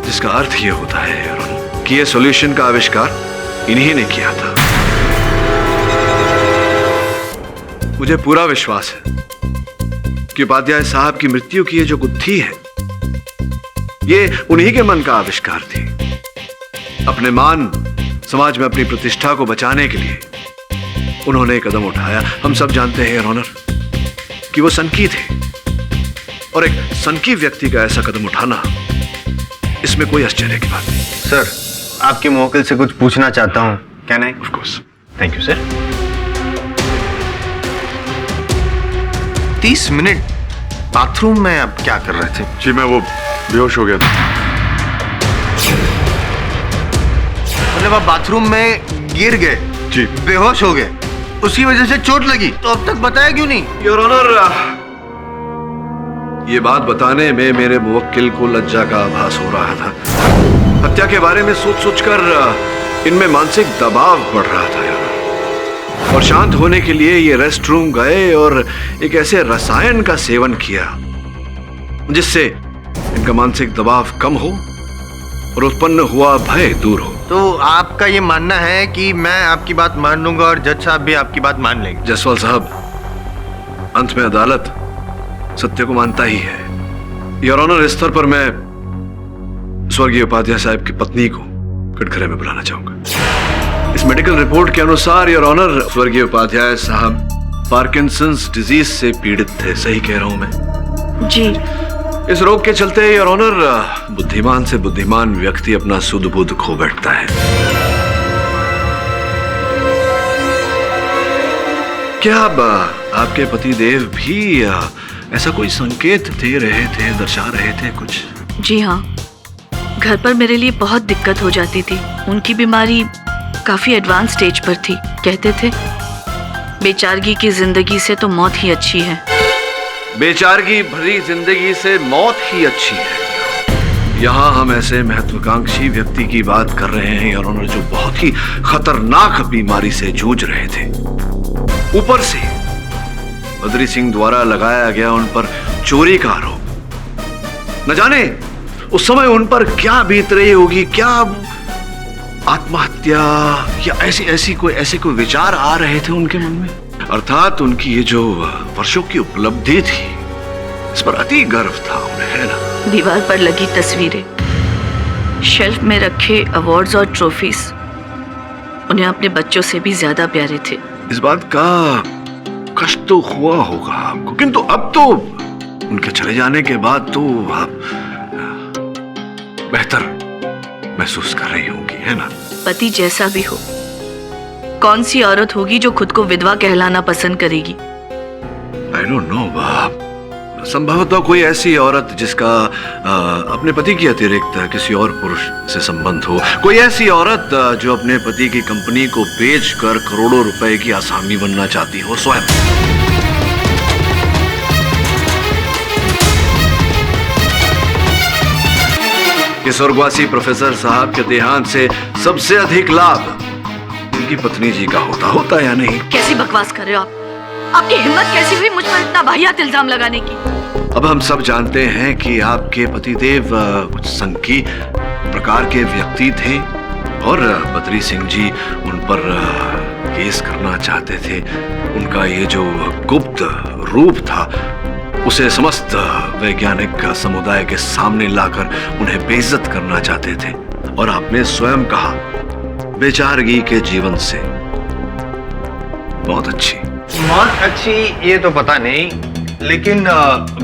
S3: जिसका अर्थ यह होता है यार कि यह सॉल्यूशन का आविष्कार इन्हीं ने किया था। मुझे पूरा विश्वास है कि उपाध्याय साहब की मृत्यु की ये जो गुत्थी है, ये उन्हीं के मन का आविष्कार थी। अपने मान, समाज में अपनी प्रतिष्ठा को बचाने के लिए उन्होंने एक कदम उठाया। हम सब जानते हैं योर ऑनर कि वो सनकी थे, और एक सनकी व्यक्ति का ऐसा कदम उठाना, इसमें कोई आश्चर्य की बात नहीं।
S8: सर, आपके मुवक्किल से कुछ पूछना चाहता हूँ, can I?
S3: Of course.
S8: Thank you sir. 30 minute bathroom में आप क्या कर रहे थे?
S2: जी मैं वो बेहोश हो गया था।
S8: मतलब आप बाथरूम में गिर गए?
S2: जी।
S8: बेहोश हो गए, उसी वजह से चोट लगी, तो अब तक बताया क्यों नहीं?
S3: योर ऑनर, ये बात बताने में मेरे मुवक्किल को लज्जा का आभास हो रहा था। हत्या के बारे में सोच सोचकर इनमें मानसिक दबाव बढ़ रहा था यार, और शांत होने के लिए ये रेस्ट रूम गए और एक ऐसे रसायन का सेवन किया जिससे इनका मानसिक दबाव कम हो और उत्पन्न हुआ भय दूर हो।
S8: तो आपका ये मानना है कि मैं आपकी बात मान लूंगा और जज साहब भी आपकी बात मान लेंगे?
S3: जायसवाल साहब, अंत में अदालत सत्य को मानता ही है। योर ऑनर, इस स्तर पर मैं स्वर्गीय उपाध्याय साहब की पत्नी को कटघरे में बुलाना चाहूंगा। इस मेडिकल रिपोर्ट के अनुसार योर ऑनर, स्वर्गीय उपाध्याय साहब पार्किंसंस डिजीज से पीड़ित थे। सही कह रहा हूं मैं?
S1: जी।
S3: इस रोग के चलते योर ऑनर, बुद्धिमान से बुद्धिमान व्यक्ति अपना सुध बुध खो बैठता है। क्या अब आपके पतिदेव भी ऐसा कोई संकेत दे रहे थे, दर्शा रहे थे कुछ?
S10: जी हाँ, घर पर मेरे लिए बहुत दिक्कत हो जाती थी। उनकी बीमारी काफी एडवांस स्टेज पर थी। कहते थे बेचारगी की जिंदगी से तो मौत ही अच्छी है।
S3: बेचारगी भरी जिंदगी से मौत ही अच्छी है। यहाँ हम ऐसे महत्वाकांक्षी व्यक्ति की बात कर रहे हैं योर ऑनर, जो बहुत ही खतरनाक बीमारी से जूझ रहे थे। ऊपर से बद्री सिंह द्वारा लगाया गया उन पर चोरी का आरोप। न जाने उस समय उन पर क्या बीत रही होगी, क्या आत्महत्या या ऐसे कोई विचार आ रहे थे उनके मन में। अर्थात उनकी ये जो वर्षों की उपलब्धि थी, इस पर अति गर्व था उन्हें, है ना।
S10: दीवार पर लगी तस्वीरें, शेल्फ में रखे अवार्ड्स और ट्रॉफीज उन्हें अपने बच्चों से भी ज्यादा प्यारे थे।
S3: इस बात का कष्ट तो हुआ होगा आपको, किंतु अब तो उनके चले जाने के बाद तो आप बेहतर महसूस कर रही होंगी, है ना।
S10: पति जैसा भी हो, कौन सी औरत होगी जो खुद को विधवा कहलाना पसंद करेगी।
S3: आई डोंट नो बाप, संभवतः कोई ऐसी औरत जिसका अपने पति के अतिरिक्त किसी और पुरुष से संबंध हो, कोई ऐसी औरत जो अपने पति की कंपनी को बेचकर करोड़ों रुपए की आसामी बनना चाहती हो स्वयं। कि स्वर्गवासी प्रोफेसर साहब के देहांत से सबसे अधिक लाभ उनकी पत्नी जी का होता या नहीं।
S10: कैसी बकवास कर रहे हो आप? आपकी हिम्मत कैसी हुई मुझ पर इतना वाहियात इल्जाम लगाने की?
S3: अब हम सब जानते हैं कि आपके पतिदेव कुछ संकी प्रकार के व्यक्ति थे और बद्री सिंह जी उन पर केस करना चाहते थे। उनका ये जो गुप्त रूप था उसे समस्त वैज्ञानिक समुदाय के सामने लाकर उन्हें बेइज्जत करना चाहते थे। और आपने स्वयं कहा बेचारगी के जीवन से बहुत अच्छी।
S8: बहुत अच्छी ये तो पता नहीं, लेकिन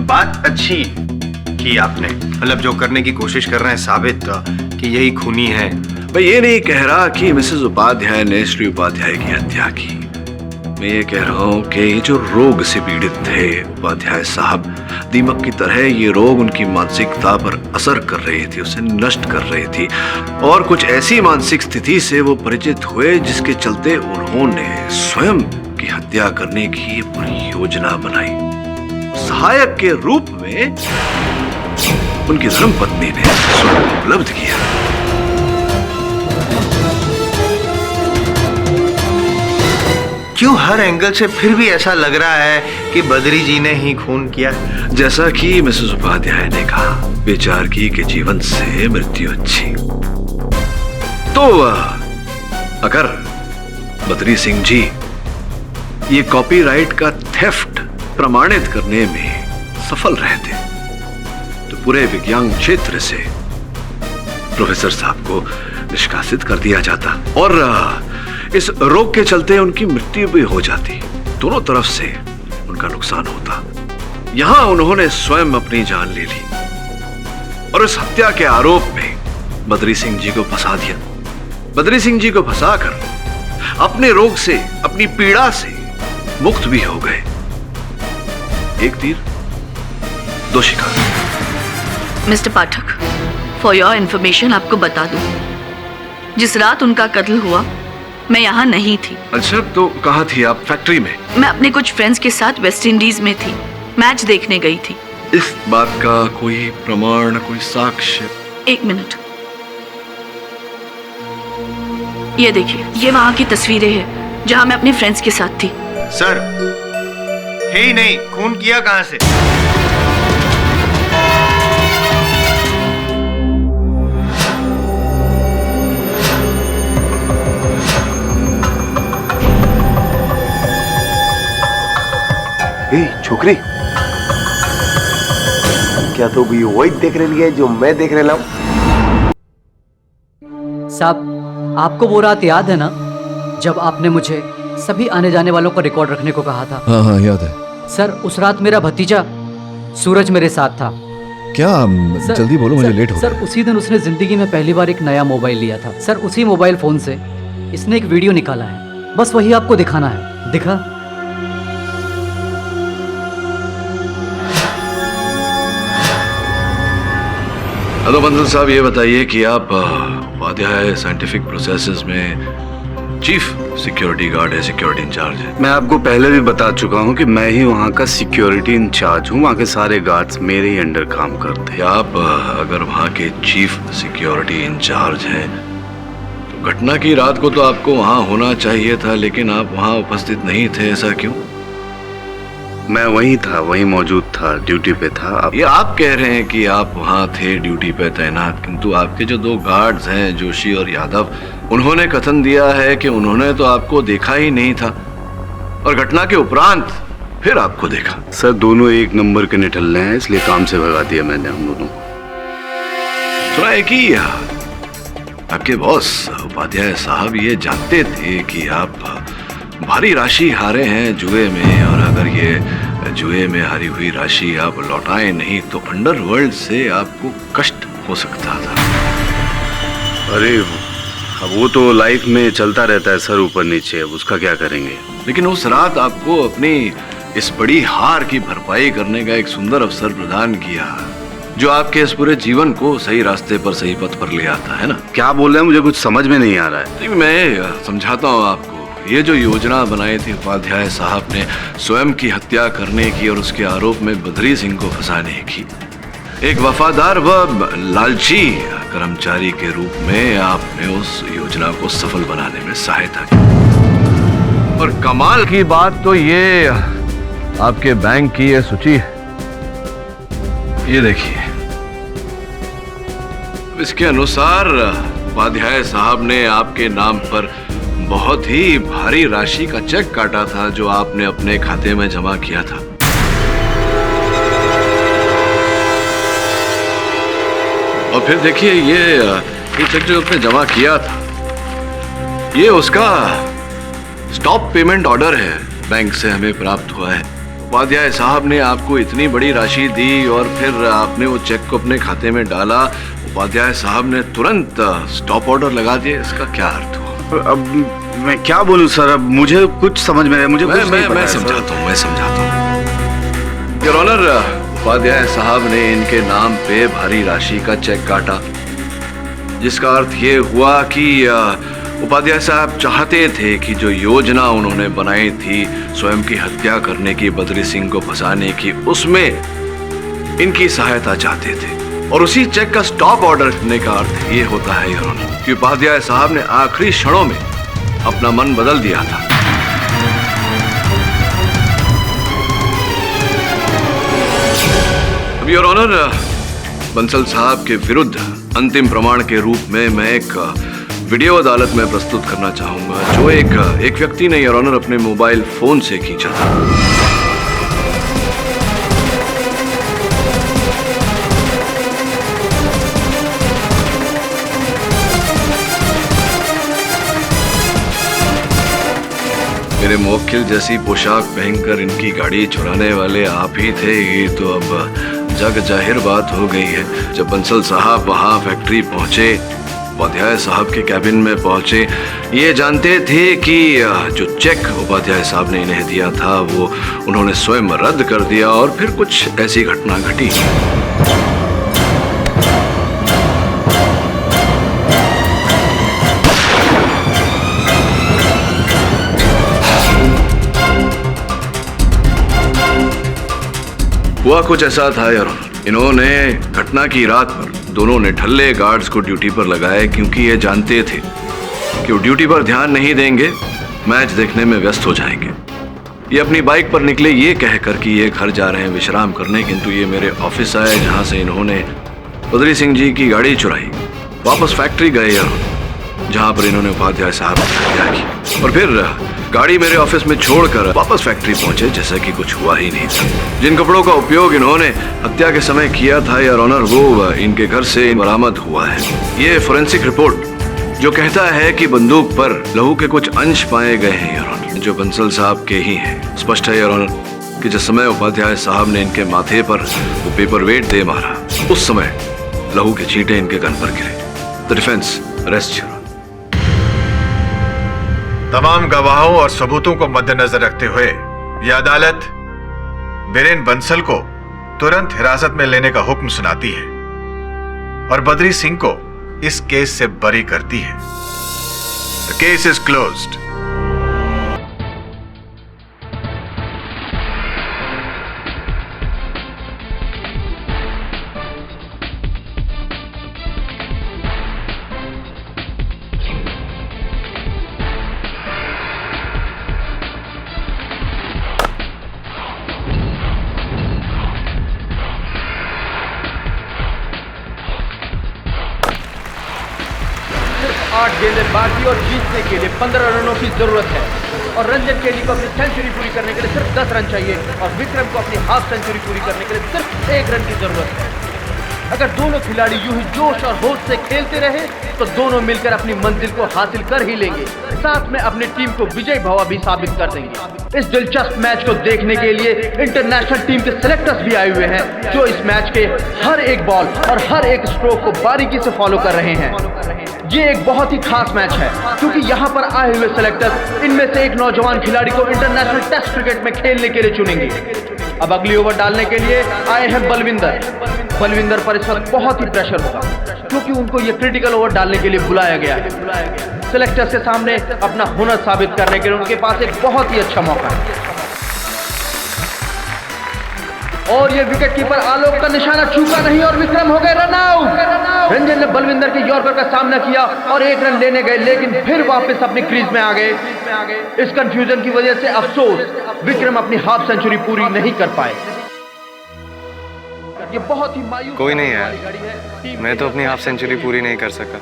S8: बात अच्छी की आपने। मतलब जो करने की कोशिश कर रहे हैं साबित कि यही खूनी है।
S3: मैं ये नहीं कह रहा कि मिसेस उपाध्याय ने श्री उपाध्याय की हत्या की। मैं ये कह रहा हूँ कि ये जो रोग से पीड़ित थे उपाध्याय साहब, दीमक की तरह ये रोग उनकी मानसिकता पर असर कर रही थी, उसे नष्ट कर रही थी। और कुछ ऐसी मानसिक स्थिति से वो परिचित हुए जिसके चलते उन्होंने स्वयं की हत्या करने की पूरी योजना बनाई। सहायक के रूप में उनकी धर्मपत्नी ने स्वयं उपलब्ध किया।
S8: क्यों हर एंगल से फिर भी ऐसा लग रहा है कि बद्री जी ने ही खून किया?
S3: जैसा कि मिसेस उपाध्याय ने कहा, बेचारगी के जीवन से मृत्यु अच्छी। तो अगर बद्री सिंह जी ये कॉपीराइट का थेफ्ट प्रमाणित करने में सफल रहते तो पूरे विज्ञान क्षेत्र से प्रोफेसर साहब को निष्कासित कर दिया जाता और इस रोग के चलते उनकी मृत्यु भी हो जाती। दोनों तरफ से उनका नुकसान होता। यहां उन्होंने स्वयं अपनी जान ले ली और इस हत्या के आरोप में बद्री सिंह जी को फंसा दिया। बद्री सिंह जी को फंसाकर अपने रोग से, अपनी पीड़ा से मुक्त भी हो गए। एक तीर दो शिकार।
S10: Mister Pathak, for your information आपको बता दूं, जिस रात उनका कत्ल हुआ मैं यहाँ नहीं थी।
S3: अच्छा, तो कहाँ थी आप? फैक्ट्री में?
S10: मैं अपने कुछ फ्रेंड्स के साथ वेस्ट इंडीज में थी, मैच देखने गई थी।
S3: इस बात का कोई प्रमाण, कोई साक्ष्य?
S10: एक मिनट, ये देखिए, ये वहाँ की तस्वीरें हैं जहाँ मैं अपने फ्रेंड्स के साथ थी।
S8: सर, है ही नहीं, खून किया कहाँ से?
S4: छोकरी, क्या तो भी वही देख रही है जो मैं देख रहा हूँ?
S11: साहब, आपको वो रात याद है ना जब आपने मुझे सभी आने जाने वालों का रिकॉर्ड रखने को कहा था?
S5: हाँ हाँ याद है
S11: सर, उस रात मेरा भतीजा सूरज मेरे साथ था।
S5: क्या? जल्दी बोलो, मुझे लेट हो
S11: सर, उसी दिन उसने जिंदगी में पहली बार एक नया मोबाइल लिया था। सर, उसी मोबाइल फोन से इसने एक वीडियो निकाला है, बस वही आपको दिखाना है। दिखा?
S3: हेलो बंदल साहब, ये बताइए कि आप उपाध्याय साइंटिफिक प्रोसेसेस में चीफ सिक्योरिटी गार्ड है, सिक्योरिटी इंचार्ज है?
S12: मैं आपको पहले भी बता चुका हूँ कि मैं ही वहाँ का सिक्योरिटी इंचार्ज हूँ। वहाँ के सारे गार्ड्स मेरे ही अंडर काम करते हैं।
S3: आप अगर वहाँ के चीफ सिक्योरिटी इंचार्ज हैं तो घटना की रात को तो आपको वहाँ होना चाहिए था, लेकिन आप वहाँ उपस्थित नहीं थे, ऐसा क्यों?
S12: मैं वहीं था, वहीं मौजूद था, ड्यूटी पे था। ये आप कह रहे हैं कि आप वहाँ थे ड्यूटी पे तैनात, किंतु आपके जो 2 गार्ड्स हैं, जोशी और यादव, उन्होंने कथन दिया है कि उन्होंने तो आपको देखा ही नहीं था और घटना के उपरांत फिर आपको देखा। सर दोनों एक नंबर के निठल्ले हैं, इसलिए काम से भगा दिया मैंने हम दोनों को। सुना है कि आपके बॉस उपाध्याय साहब ये जानते थे कि आप भारी राशि हारे हैं जुए में, और अगर ये जुए में हारी हुई राशि आप लौटाएं नहीं तो अंडरवर्ल्ड से आपको कष्ट हो सकता था। अरे वो तो लाइफ में चलता रहता है सर, ऊपर नीचे, अब उसका क्या करेंगे। लेकिन उस रात आपको अपनी इस बड़ी हार की भरपाई करने का एक सुंदर अवसर प्रदान किया, जो आपके इस पूरे जीवन को सही रास्ते पर, सही पथ पर ले आता है ना। क्या बोल रहे हैं, मुझे कुछ समझ में नहीं आ रहा है। मैं समझाता हूँ आपको। ये जो योजना बनाई थी उपाध्याय साहब ने स्वयं की हत्या करने की और उसके आरोप में बद्री सिंह को फंसाने की, एक वफादार व लालची कर्मचारी के रूप में आपने उस योजना को सफल बनाने में सहायता की। और कमाल की बात तो ये आपके बैंक की ये सूची है, ये देखिए। इसके अनुसार उपाध्याय साहब ने आपके नाम पर बहुत ही भारी राशि का चेक काटा था, जो आपने अपने खाते में जमा किया था। और फिर देखिए ये चेक जो आपने जमा किया था, ये उसका स्टॉप पेमेंट ऑर्डर है, बैंक से हमें प्राप्त हुआ है। उपाध्याय साहब ने आपको इतनी बड़ी राशि दी और फिर आपने वो चेक को अपने खाते में डाला, उपाध्याय साहब ने तुरंत स्टॉप ऑर्डर लगा दिया। इसका क्या अर्थ हुआ? अब मैं क्या बोलूं सर, अब मुझे कुछ समझ में नहीं, मैं समझाता हूँ। योर ऑनर, उपाध्याय साहब ने इनके नाम पे भारी राशि का चेक काटा, जिसका अर्थ ये हुआ कि उपाध्याय साहब चाहते थे कि जो योजना उन्होंने बनाई थी स्वयं की हत्या करने की, बद्री सिंह को फंसाने की, उसमें इनकी सहायता चाहते थे। और उसी चेक का स्टॉप ऑर्डर करने का अर्थ ये होता है योर ऑनर कि उपाध्याय साहब ने आखिरी क्षणों में अपना मन बदल दिया था। अब योर ऑनर, बंसल साहब के विरुद्ध अंतिम प्रमाण के रूप में मैं एक वीडियो अदालत में प्रस्तुत करना चाहूंगा, जो एक व्यक्ति ने योर ऑनर अपने मोबाइल फोन से खींचा था। मेरे मुवक्किल जैसी पोशाक पहनकर इनकी गाड़ी चुराने वाले आप ही थे, ये तो अब जग जाहिर बात हो गई है। जब बंसल साहब वहाँ फैक्ट्री पहुँचे, उपाध्याय साहब के कैबिन में पहुँचे, ये जानते थे कि जो चेक उपाध्याय साहब ने इन्हें दिया था वो उन्होंने स्वयं रद्द कर दिया, और फिर कुछ ऐसी घटना घटी। हुआ कुछ ऐसा था यार, इन्होंने घटना की रात पर दोनों निठल्ले गार्ड्स को ड्यूटी पर लगाए, क्योंकि ये जानते थे कि वो ड्यूटी पर ध्यान नहीं देंगे, मैच देखने में व्यस्त हो जाएंगे। ये अपनी बाइक पर निकले ये कहकर कि ये घर जा रहे हैं विश्राम करने, किंतु ये मेरे ऑफिस आए, जहां से इन्होंने बद्री सिंह जी की गाड़ी चुराई। वापस फैक्ट्री गए यार, जहां पर इन्होंने उपाध्याय साहब की हत्या की, और फिर गाड़ी मेरे ऑफिस में छोड़कर वापस फैक्ट्री पहुंचे जैसा कि कुछ हुआ ही नहीं था। जिन कपड़ों का उपयोग इन्होंने हत्या के समय किया था यार ऑनर, वो इनके घर से बरामद हुआ है। ये फोरेंसिक रिपोर्ट जो कहता है कि बंदूक पर लहू के कुछ अंश पाए गए हैं यार ऑनर, जो बंसल साहब के ही हैं। स्पष्ट है यार ऑनर कि जिस समय उपाध्याय साहब ने इनके माथे पर वो पेपर वेट दे मारा, उस समय लहू के छींटे इनके गन पर गिरे। The defence arrest.
S13: तमाम गवाहों और सबूतों को मद्देनजर रखते हुए यह अदालत बीरेन बंसल को तुरंत हिरासत में लेने का हुक्म सुनाती है और बद्री सिंह को इस केस से बरी करती है। The case is closed.
S14: बाकी और जीतने के लिए 15 रनों की जरूरत है और रंजन केली को अपनी सेंचुरी पूरी करने के लिए सिर्फ 10 रन चाहिए और विक्रम को अपनी हाफ सेंचुरी पूरी करने के लिए सिर्फ 1 रन की जरूरत है। अगर दोनों खिलाड़ी यूं ही जोश और होश से खेलते रहे तो दोनों मिलकर अपनी मंजिल को हासिल कर ही लेंगे, साथ में अपनी टीम को विजयी भवा भी साबित कर देंगे। इस दिलचस्प मैच को देखने के लिए इंटरनेशनल टीम के सिलेक्टर्स भी आए हुए हैं जो इस मैच के हर एक बॉल और हर एक स्ट्रोक को बारीकी से फॉलो कर रहे हैं। ये एक बहुत ही खास मैच है क्योंकि यहाँ पर आए हुए सिलेक्टर्स इनमें से एक नौजवान खिलाड़ी को इंटरनेशनल टेस्ट क्रिकेट में खेलने के लिए चुनेंगे। अब अगली ओवर डालने के लिए आए हैं बलविंदर पर इस वक्त बहुत ही प्रेशर होगा क्योंकि उनको ये क्रिटिकल ओवर डालने के लिए बुलाया गया है। सिलेक्टर्स के सामने अपना हुनर साबित करने के लिए उनके पास एक बहुत ही अच्छा मौका है और ये विकेट कीपर आलोक का निशाना चूका नहीं और विक्रम हो गए रन आउट। रंजन ने बलविंदर के यॉर्कर का सामना किया और 1 रन लेने गए लेकिन फिर वापस अपनी क्रीज में आ गए। इस कंफ्यूजन की वजह से अफसोस विक्रम अपनी हाफ सेंचुरी पूरी नहीं कर पाए। ये बहुत ही मायूस
S15: कोई नहीं यार, मैं तो अपनी हाफ सेंचुरी पूरी नहीं कर सका,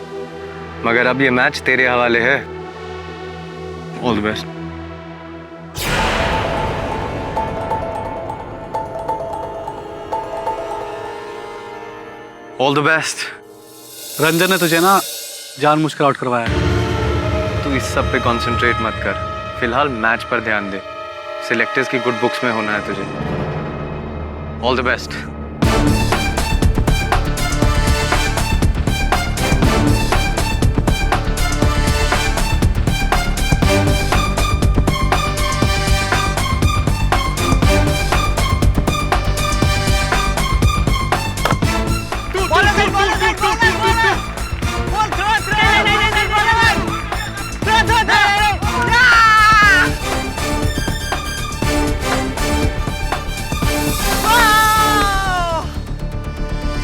S15: मगर अब ये मैच तेरे हवाले है। All the best. All the best.
S16: Ranjan ने तुझे ना जानबूझकर आउट करवाया है।
S15: तू इस सब पे कंसंट्रेट मत कर, फिलहाल मैच पर ध्यान दे। सिलेक्टर्स की गुड बुक्स में होना है तुझे। All the best.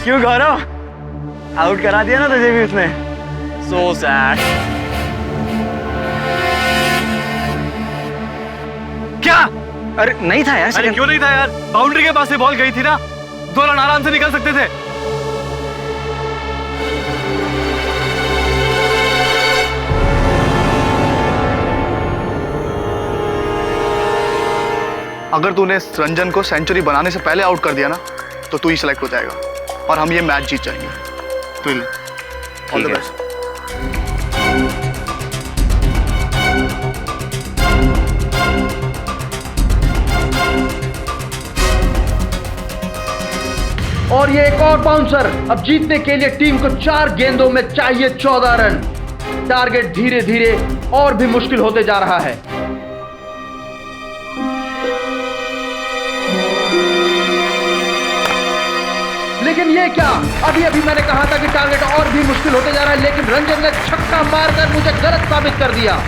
S16: क्यों गौरव, आउट करा दिया ना तुझे भी उसने। So sad. क्या? अरे नहीं था यार। अरे क्यों नहीं था यार, बाउंड्री के पास से बॉल गई थी ना, 2 रन आराम से निकल सकते थे।
S17: अगर तूने रंजन को सेंचुरी बनाने से पहले आउट कर दिया ना तो तू ही सिलेक्ट हो जाएगा और हम ये मैच जीत जाएंगे। तू ऑल द बेस्ट।
S14: और ये एक और बाउंसर। अब जीतने के लिए टीम को 4 गेंदों में चाहिए 14 रन। टारगेट धीरे धीरे और भी मुश्किल होते जा रहा है। लेकिन ये क्या, अभी अभी मैंने कहा था कि टारगेट और भी मुश्किल होते जा रहा है, लेकिन रंजन ने छक्का मारकर मुझे गलत साबित कर दिया।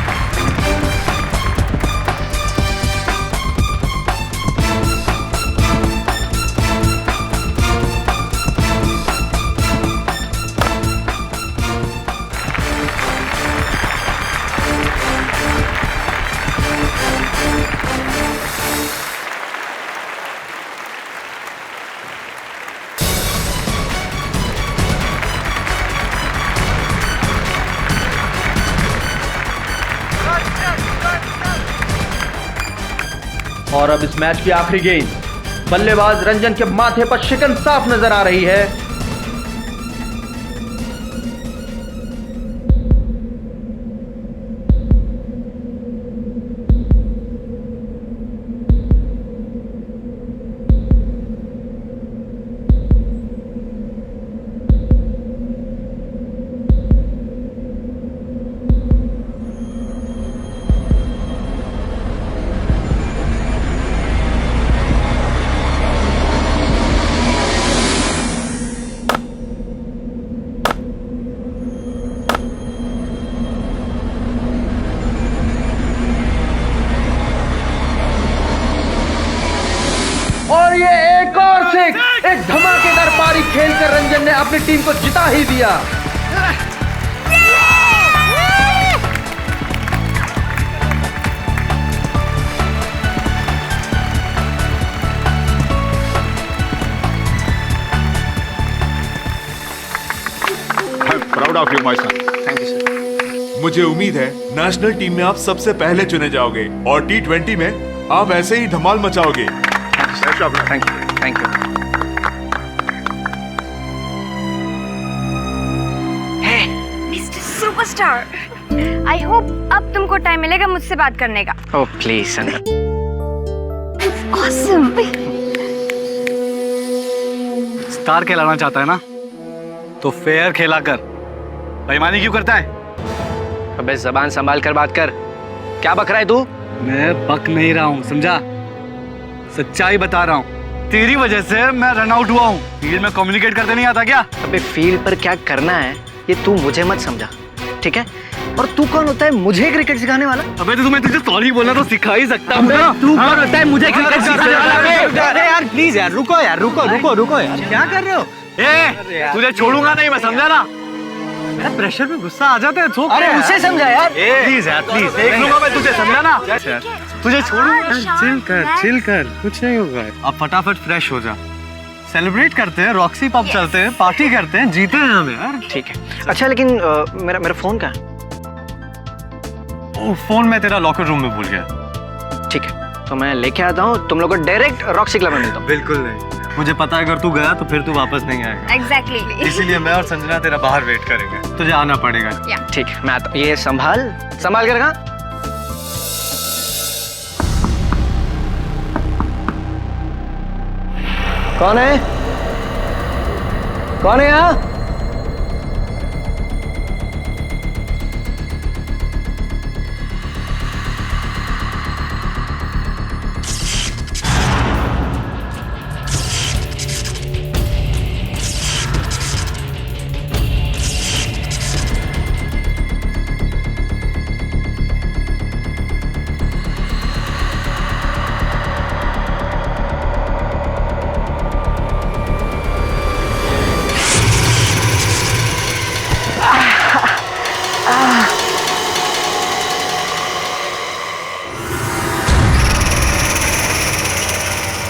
S14: और अब इस मैच की आखिरी गेंद। बल्लेबाज रंजन के माथे पर शिकन साफ नजर आ रही है। और ये एक और सिक्स, एक धमाकेदार पारी खेलकर रंजन ने अपनी टीम को जिता ही दिया।
S13: I'm proud of you, my son.
S17: Thank you sir.
S18: मुझे उम्मीद है नेशनल टीम में आप सबसे पहले चुने जाओगे और T20 में आप ऐसे ही धमाल मचाओगे।
S15: Thank you.
S19: Mister superstar, I hope अब तुमको टाइम मिलेगा मुझसे बात करने का।
S15: Oh please Sanjana.
S19: Awesome.
S16: Star खिलाना चाहता है ना, तो फेयर खेला कर, बेईमानी क्यों करता है?
S15: अबे जबान संभाल कर बात कर, क्या बक रहा है तू?
S16: मैं बक नहीं रहा हूँ, समझा? सच्चाई बता रहा हूँ। तेरी वजह से मैं रन आउट हुआ हूँ। फील्ड में कम्युनिकेट करते नहीं आता क्या?
S15: अबे फील्ड पर क्या करना है ये तू मुझे मत समझा, ठीक है? और तू कौन होता है मुझे क्रिकेट सिखाने वाला?
S16: अबे तो मैं तुझे सॉरी बोलना तो सिखा ही सकता हूँ।
S15: तू कौन होता है मुझे क्रिकेट सिखाने वाला?
S16: अरे यार प्लीज यार, रुको यार, रुको यार, क्या कर रहे हो? तुझे छोड़ूंगा नहीं मैं, समझा ना? मेरा प्रेशर में गुस्सा आ जाता है।
S15: अरे उसे समझा यार।
S16: प्लीज यार, प्लीज देख लूंगा मैं तुझे, समझा ना? तुझे छोड़ूंगा। चिल कर, कुछ नहीं होगा। अब फटाफट फ्रेश हो जा, सेलिब्रेट करते हैं, रॉक्सी पब चलते हैं, पार्टी करते हैं, जीते हैं हम यार।
S15: ठीक है। अच्छा लेकिन मेरा फोन कहाँ है?
S16: फोन मैं तेरा लॉकर रूम में भूल गया।
S15: ठीक है, तो मैं लेके आता हूँ, तुम लोग को डायरेक्ट रॉक्सी क्लब में मिलता हूँ।
S16: बिल्कुल नहीं, मुझे पता है अगर तू गया तो फिर तू वापस नहीं आएगा।
S19: एग्जैक्टली।
S16: इसीलिए मैं और संजना तेरा बाहर वेट करेंगे, तुझे आना पड़ेगा।
S15: ठीक है, मैं आता हूँ। ये संभाल कर रखा। कौन है यहाँ?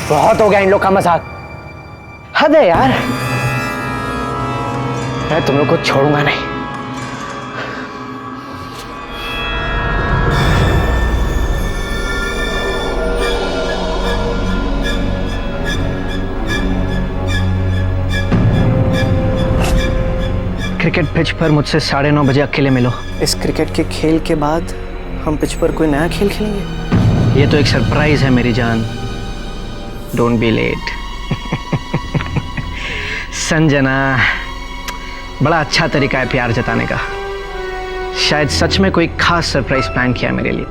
S15: बहुत हो गया इन लोग का मजाक, हद है यार। मैं तुम लोग को छोड़ूंगा नहीं। क्रिकेट पिच पर मुझसे 9:30 बजे अकेले मिलो। इस क्रिकेट के खेल के बाद हम पिच पर कोई नया खेल खेलेंगे। ये तो एक सरप्राइज है मेरी जान। Don't be late. संजना, बड़ा अच्छा तरीका है प्यार जताने का। शायद सच में कोई खास सरप्राइज प्लान किया मेरे लिए।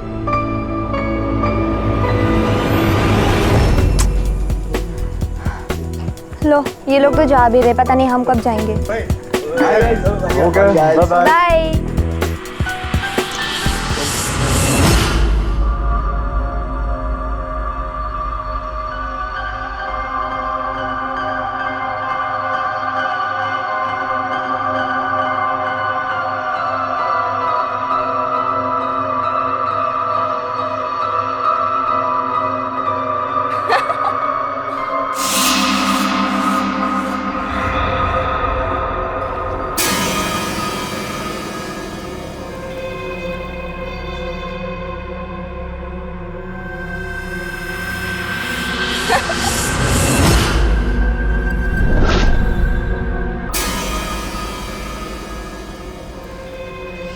S19: लो ये लोग तो जा भी रहे, पता नहीं हम कब जाएंगे। बाय।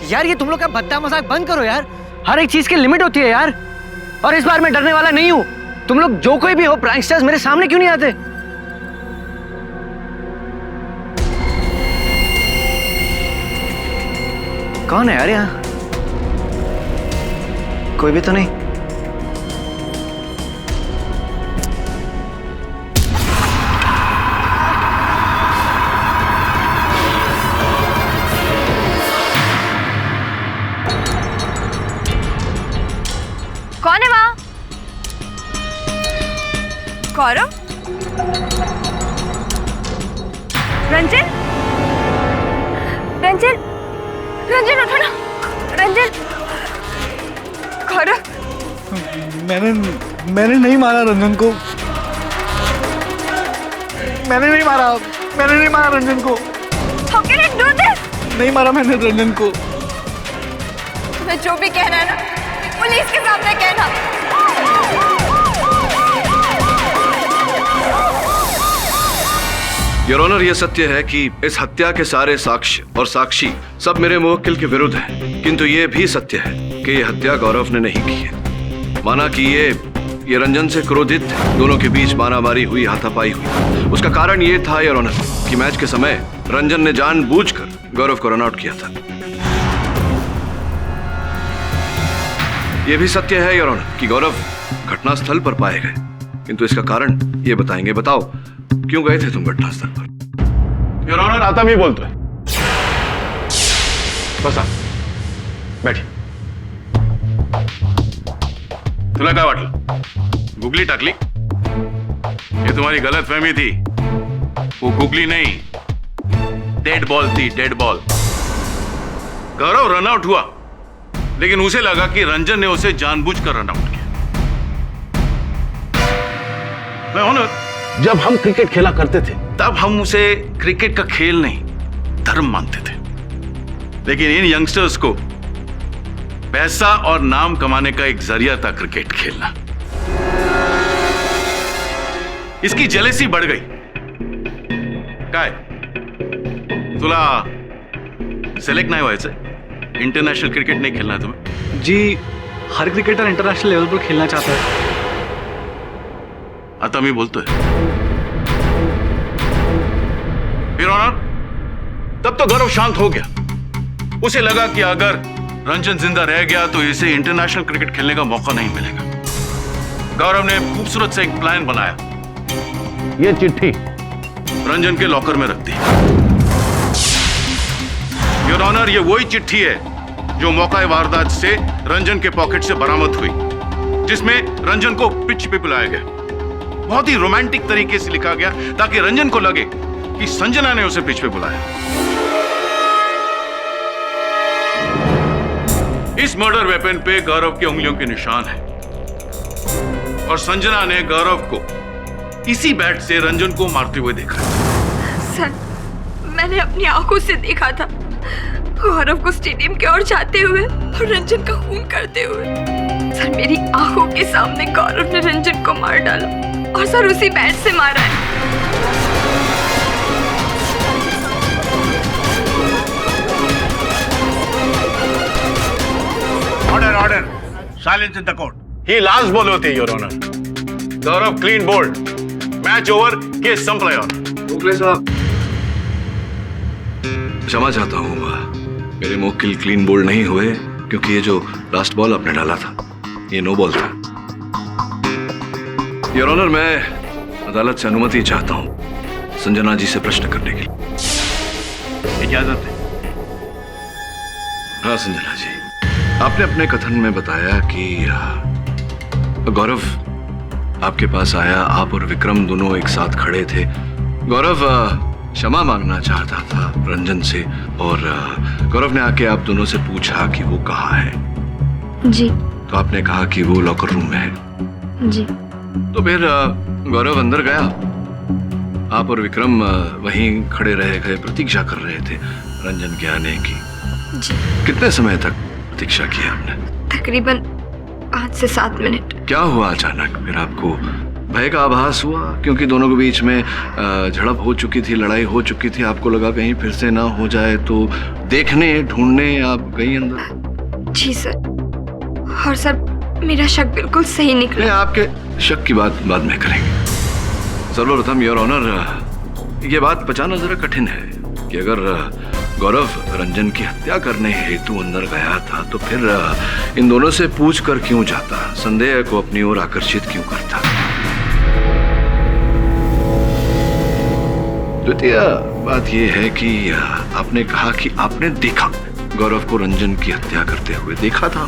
S15: यार ये तुम लोग का भद्दा मजाक बंद करो यार। हर एक चीज की लिमिट होती है यार। और इस बार मैं डरने वाला नहीं हूं। तुम लोग जो कोई भी हो, प्रैंकस्टर्स मेरे सामने क्यों नहीं आते? कौन है यार यहाँ? कोई भी तो नहीं।
S19: कौन है वहां? गौरव? रंजन? रंजन? रंजन उठो ना। रंजन? गौरव?
S17: मैंने नहीं मारा रंजन को। मैंने नहीं मारा रंजन को।
S19: How can you do this?
S17: नहीं मारा मैंने रंजन को।
S19: तुम्हें जो भी कहना है ना पुलिस के सामने कहना।
S12: योर ऑनर, यह सत्य है कि इस हत्या के सारे साक्ष्य और साक्षी सब मेरे मुवक्किल के विरुद्ध हैं, किंतु यह भी सत्य है कि यह हत्या गौरव ने नहीं की है। माना कि ये रंजन से क्रोधित थे, दोनों के बीच मारामारी हुई, हाथापाई हुई। उसका कारण ये था योर ऑनर कि मैच के समय रंजन ने जानबूझकर गौरव को रन आउट किया था। यह भी सत्य है योर ऑनर कि गौरव घटनास्थल पर पाए गए, किंतु इसका कारण ये बताएंगे। बताओ क्यों गए थे तुम घटनास्थल पर?
S2: योर ऑनर, आता भी बोलतो है। बस बैठी। तुला काय वाटलं? गुगली टाकली? ये तुम्हारी गलत फहमी थी। वो गुगली नहीं, डेड बॉल थी, डेड बॉल। गौरव रन आउट हुआ, लेकिन उसे लगा कि रंजन ने उसे जानबूझकर रन आउट किया। मैं ऑनर,
S20: जब हम क्रिकेट खेला करते थे
S2: तब हम उसे क्रिकेट का खेल नहीं, धर्म मानते थे। लेकिन इन यंगस्टर्स को पैसा और नाम कमाने का एक जरिया था क्रिकेट खेलना। इसकी जेलेसी बढ़ गई। काय तुला सिलेक्ट नाही व्हायचंय? इंटरनॅशनल क्रिकेट नहीं खेलना है तुम्हें?
S11: जी, हर क्रिकेटर इंटरनेशनल लेवल पर खेलना चाहता है।
S2: आता मी बोलतोय। फिर ऑनर, तब तो गौरव शांत हो गया। उसे लगा कि अगर रंजन जिंदा रह गया तो इसे इंटरनेशनल क्रिकेट खेलने का मौका नहीं मिलेगा। गौरव ने खूबसूरत से एक प्लान बनाया।
S20: ये चिट्ठी
S2: रंजन के लॉकर में रख दी। योर ऑनर, ये वही चिट्ठी है जो मौका वारदात से रंजन के पॉकेट से बरामद हुई, जिसमें रंजन को पिच पे बुलाया गया। बहुत ही रोमांटिक तरीके से लिखा गया ताकि रंजन को लगे कि संजना ने उसे पिच पे बुलाया। इस मर्डर वेपन पे गौरव की उंगलियों के निशान है और संजना ने गौरव को इसी बैट से रंजन को मारते हुए देखा।
S19: सर, मैंने अपनी आंखों से देखा था गौरव को स्टेडियम की ओर जाते हुए और रंजन का खून करते हुए। सर, मेरी आंखों के सामने गौरव ने रंजन को मार डाला और सर उसी बैट से मारा है।
S20: Order order, silence in the court. ही लास्ट बॉल होती है your honour.
S2: Gaurav clean bowled, match over, case संपला योर।
S12: मुखले साहब, क्षमा चाहता हूँ, मेरे मुवक्किल क्लीन बोल्ड नहीं हुए क्योंकि ये जो लास्ट बॉल आपने डाला था ये नो बॉल था। योर ऑनर, मैं अदालत से अनुमति चाहता हूँ संजना जी से प्रश्न करने के लिए।
S20: इजाजत है?
S12: हाँ संजना जी, आपने अपने कथन में बताया कि गौरव आपके पास आया, आप और विक्रम दोनों एक साथ खड़े थे। गौरव क्षमा मांगना चाहता था रंजन से और गौरव ने आके आप दोनों से पूछा कि वो कहाँ है।
S19: जी।
S12: तो आपने कहा कि वो लॉकर रूम में है।
S19: जी।
S12: तो फिर गौरव अंदर गया, आप और विक्रम वहीं खड़े रहे गए, प्रतीक्षा कर रहे थे रंजन के आने की।
S19: जी।
S12: कितने समय तक प्रतीक्षा की आपने?
S19: तकरीबन 5 से 7 मिनट।
S12: क्या हुआ अचानक? फिर आपको भय का आभास हुआ क्योंकि दोनों के बीच में झड़प हो चुकी थी, लड़ाई हो चुकी थी। आपको लगा कहीं फिर से ना हो जाए, तो देखने ढूंढने आप गई अंदर?
S19: जी सर, और सर मेरा शक बिल्कुल सही निकला।
S12: आपके शक की बात बाद में करेंगे। सर्वप्रथम योर ऑनर, ये बात पचाना जरा कठिन है कि अगर गौरव रंजन की हत्या करने हेतु अंदर गया था तो फिर इन दोनों से पूछ कर क्यों जाता, संदेह को अपनी ओर आकर्षित क्यों करता। द्वितीय बात यह है कि आपने कहा कि आपने देखा गौरव को रंजन की हत्या करते हुए, देखा था?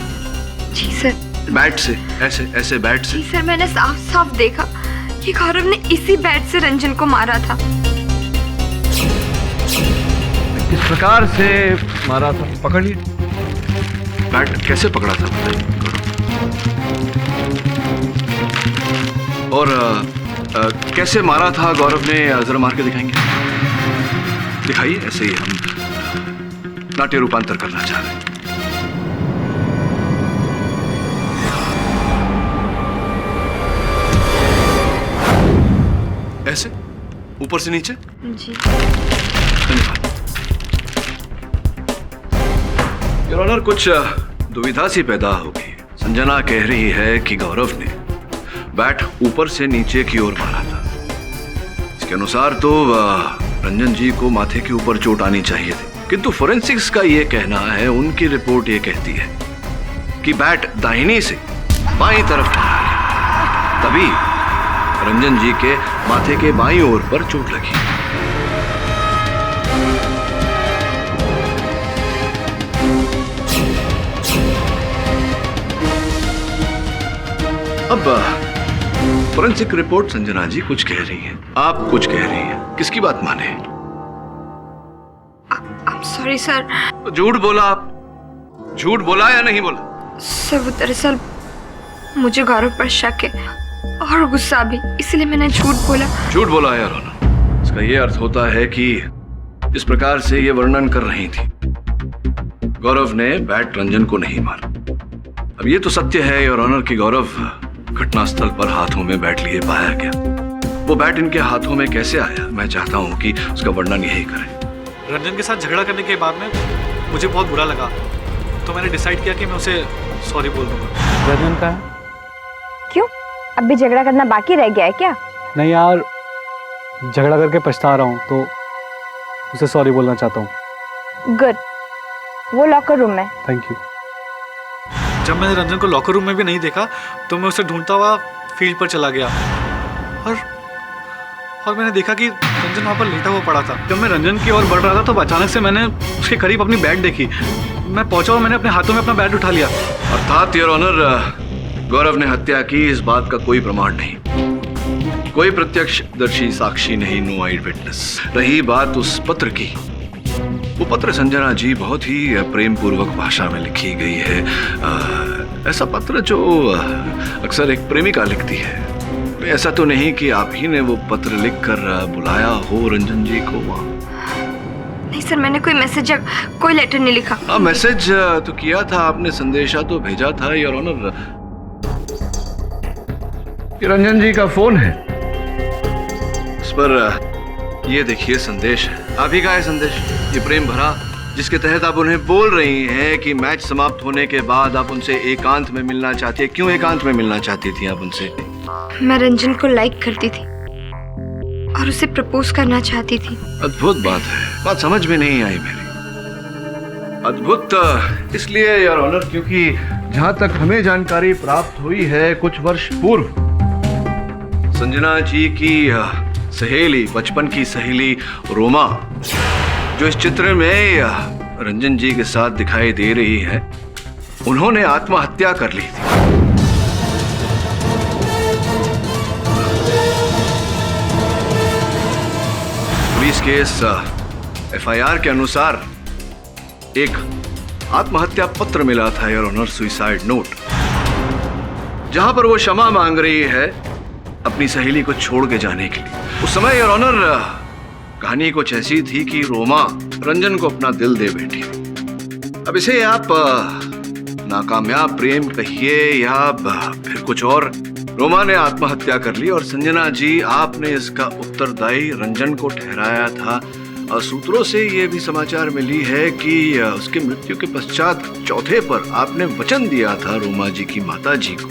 S19: जी सर।
S12: बैट से, ऐसे बैट से?
S19: जी सर, मैंने साफ साफ देखा कि गौरव ने इसी बैट से रंजन को मारा था।
S20: किस प्रकार से मारा था? पकड़ लिया।
S12: बैट कैसे पकड़ा था बताइए। और कैसे मारा था गौरव ने, जरा मार के दिखाएंगे? दिखाइए। ऐसे ही हम नाट्य रूपांतर करना चाह रहे हैं। ऐसे ऊपर से नीचे?
S19: जी।
S12: योर ऑनर, कुछ दुविधा सी पैदा हो गई। संजना कह रही है कि गौरव ने बैट ऊपर से नीचे की ओर मारा था। इसके अनुसार तो रंजन जी को माथे के ऊपर चोट आनी चाहिए थी, किंतु फोरेंसिक्स का यह कहना है, उनकी रिपोर्ट ये कहती है कि बैट दाहिनी से बाईं तरफ मारा गया, तभी रंजन जी के माथे के बाईं ओर पर चोट लगी। अब फोरेंसिक रिपोर्ट संजना जी कुछ कह रही है, आप कुछ कह रही हैं, किसकी बात माने?
S19: Sorry sir.
S12: झूठ बोला आप? झूठ बोला या नहीं बोला?
S19: सर वो दरअसल मुझे गौरव पर शक है और गुस्सा भी, इसलिए मैंने झूठ बोला।
S12: झूठ बोला है रोना। इसका ये अर्थ होता है कि इस प्रकार से ये वर्णन कर रही थी, गौरव ने बैट रंजन को नहीं मारा। अब ये तो सत्य है योर ऑनर कि गौरव घटनास्थल पर हाथों में बैट लिए पाया गया। वो बैट इनके हाथों में कैसे आया, मैं चाहता हूँ कि उसका वर्णन यही करें।
S16: रंजन के साथ झगड़ा करने के बाद में मुझे बहुत बुरा लगा, तो मैंने डिसाइड किया कि मैं उसे सॉरी बोल दूंगा।
S21: रंजन का है?
S22: क्यों, अब भी झगड़ा करना बाकी रह गया है क्या?
S21: नहीं यार, झगड़ा करके पछता रहा हूँ, तो उसे सॉरी बोलना चाहता हूँ।
S22: गुड, वो लॉकर रूम में।
S21: Thank you.
S16: जब मैंने रंजन को लॉकर रूम में भी नहीं देखा तो मैं उसे ढूंढता हुआ फील्ड पर चला गया और मैंने देखा कि रंजन वहाँ पर लेटा हुआ पड़ा था। जब मैं रंजन की ओर बढ़ रहा था तो अचानक से मैंने उसके करीब अपनी बैट देखी। मैं पहुंचा और मैंने अपने हाथों में अपना बैट उठा लिया।
S12: अर्थात योर ऑनर, गौरव ने हत्या की, इस बात का कोई प्रमाण नहीं, कोई प्रत्यक्षदर्शी साक्षी नहीं, नो आई विटनेस। रही बात उस पत्र की, वो पत्र संजना जी बहुत ही प्रेम पूर्वक भाषा में लिखी गई है। ऐसा पत्र जो अक्सर एक प्रेमिका लिखती है। ऐसा तो नहीं कि आप ही ने वो पत्र लिखकर बुलाया हो रंजन जी को वहाँ?
S19: नहीं सर, मैंने कोई मैसेज या कोई लेटर नहीं लिखा।
S12: हाँ, मैसेज तो किया था आपने, संदेशा तो भेजा था योर ऑनर। रंजन जी का फोन है, उस पर ये देखिए संदेश है। आप ही का है संदेश, ये प्रेम भरा, जिसके तहत आप उन्हें बोल रही हैं कि मैच समाप्त होने के बाद आप उनसे एकांत में मिलना चाहती है। क्यों एकांत में मिलना चाहती थी आप उनसे?
S19: मैं रंजन को लाइक करती थी और उसे प्रपोज करना चाहती थी।
S12: अद्भुत बात है, बात समझ में नहीं आई मेरी। अद्भुत इसलिए योर ऑनर क्योंकि जहां तक हमें जानकारी प्राप्त हुई है, कुछ वर्ष पूर्व संजना जी की सहेली, बचपन की सहेली रोमा, जो इस चित्र में रंजन जी के साथ दिखाई दे रही है, उन्होंने आत्महत्या कर ली थी। पुलिस के इस एफआईआर के अनुसार एक आत्महत्या पत्र मिला था योर ऑनर, सुसाइड नोट, जहां पर वो क्षमा मांग रही है अपनी सहेली को छोड़ के जाने के लिए। उस समय योर ऑनर कहानी कुछ ऐसी थी कि रोमा रंजन को अपना दिल दे बैठी। अब इसे आप नाकामयाब प्रेम कहिए या फिर कुछ और, रोमा ने आत्महत्या कर ली और संजना जी, आपने इसका उत्तरदायी रंजन को ठहराया था। और सूत्रों से यह भी समाचार मिली है कि उसके मृत्यु के पश्चात चौथे पर आपने वचन दिया था रोमा जी की माता जी को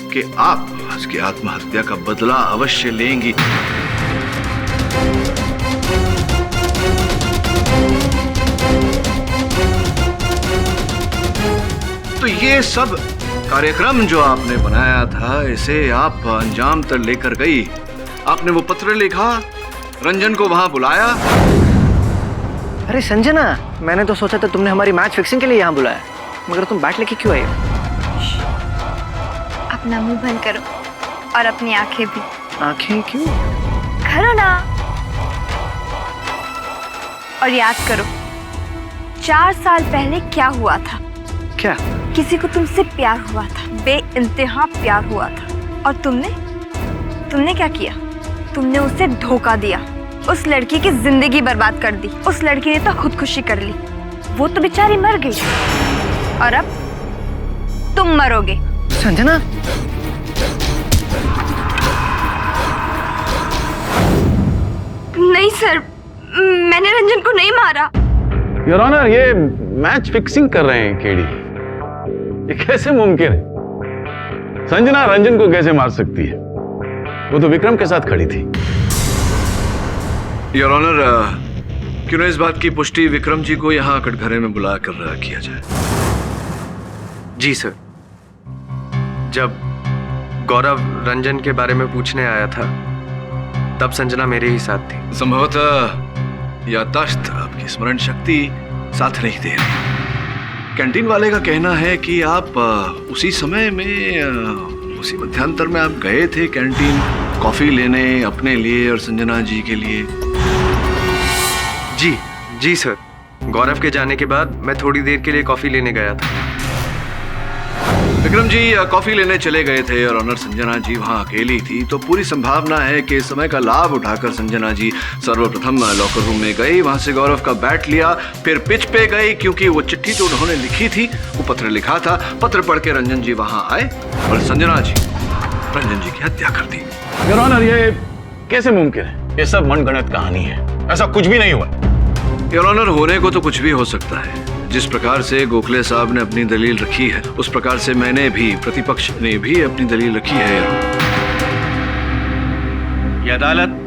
S12: कि आप उसकी आत्महत्या का बदला अवश्य लेंगी। तो ये सब कार्यक्रम जो आपने बनाया था, इसे आप अंजाम तक लेकर गई। आपने वो पत्र लिखा, रंजन को वहां बुलाया।
S15: अरे संजना, मैंने तो सोचा था तुमने हमारी मैच फिक्सिंग के लिए यहाँ बुलाया, मगर तुम बैट लेके क्यों आई?
S22: अपना मुंह बंद करो और अपनी आंखें भी।
S15: आंखें क्यों?
S22: करो ना। और याद करो 4 साल पहले क्या हुआ था।
S15: क्या?
S22: किसी को तुमसे प्यार हुआ था, बेइंतहा प्यार हुआ था, और तुमने क्या किया? तुमने उसे धोखा दिया, उस लड़की की जिंदगी बर्बाद कर दी। उस लड़की ने तो खुदकुशी कर ली, वो तो बेचारी मर गई, और अब तुम मरोगे।
S15: संजना,
S19: मैंने रंजन को नहीं मारा।
S12: योर ऑनर, ये मैच फिक्सिंग कर रहे हैं केडी। ये कैसे मुमकिन है? संजना रंजन को कैसे मार सकती है? वो तो विक्रम के साथ खड़ी थी। योर ऑनर, क्यों ना इस बात की पुष्टि विक्रम जी को यहाँ कटघरे में बुला कर किया जाए।
S6: जी सर। जब गौरव रंजन के बारे में पूछने आया था तब संजना मेरे ही साथ थी।
S12: संभवतः याददाश्त, आपकी स्मरण शक्ति साथ नहीं दे रही। कैंटीन वाले का कहना है कि आप उसी समय में उसी मध्यांतर में आप गए थे कैंटीन कॉफी लेने अपने लिए और संजना जी के लिए।
S6: जी सर। गौरव के जाने के बाद मैं थोड़ी देर के लिए कॉफी लेने गया था।
S12: विक्रम जी कॉफी लेने चले गए थे और ऑनर संजना जी वहां अकेली थी, तो पूरी संभावना है कि इस समय का लाभ उठाकर संजना जी सर्वप्रथम लॉकर रूम में गई, वहां से गौरव का बैट लिया, फिर पिच पे गई, क्योंकि वो चिट्ठी तो उन्होंने लिखी थी, वो पत्र लिखा था। पत्र पढ़ के रंजन जी वहां आए और संजना जी रंजन जी की हत्या कर दी। योर ऑनर, ये कैसे मुमकिन है? ये सब मनगढ़ंत कहानी है, ऐसा कुछ भी नहीं हुआ। योर ऑनर, होने को तो कुछ भी हो सकता है। जिस प्रकार से गोखले साहब ने अपनी दलील रखी है, उस प्रकार से मैंने भी, प्रतिपक्ष ने भी अपनी दलील रखी है।
S20: ये अदालत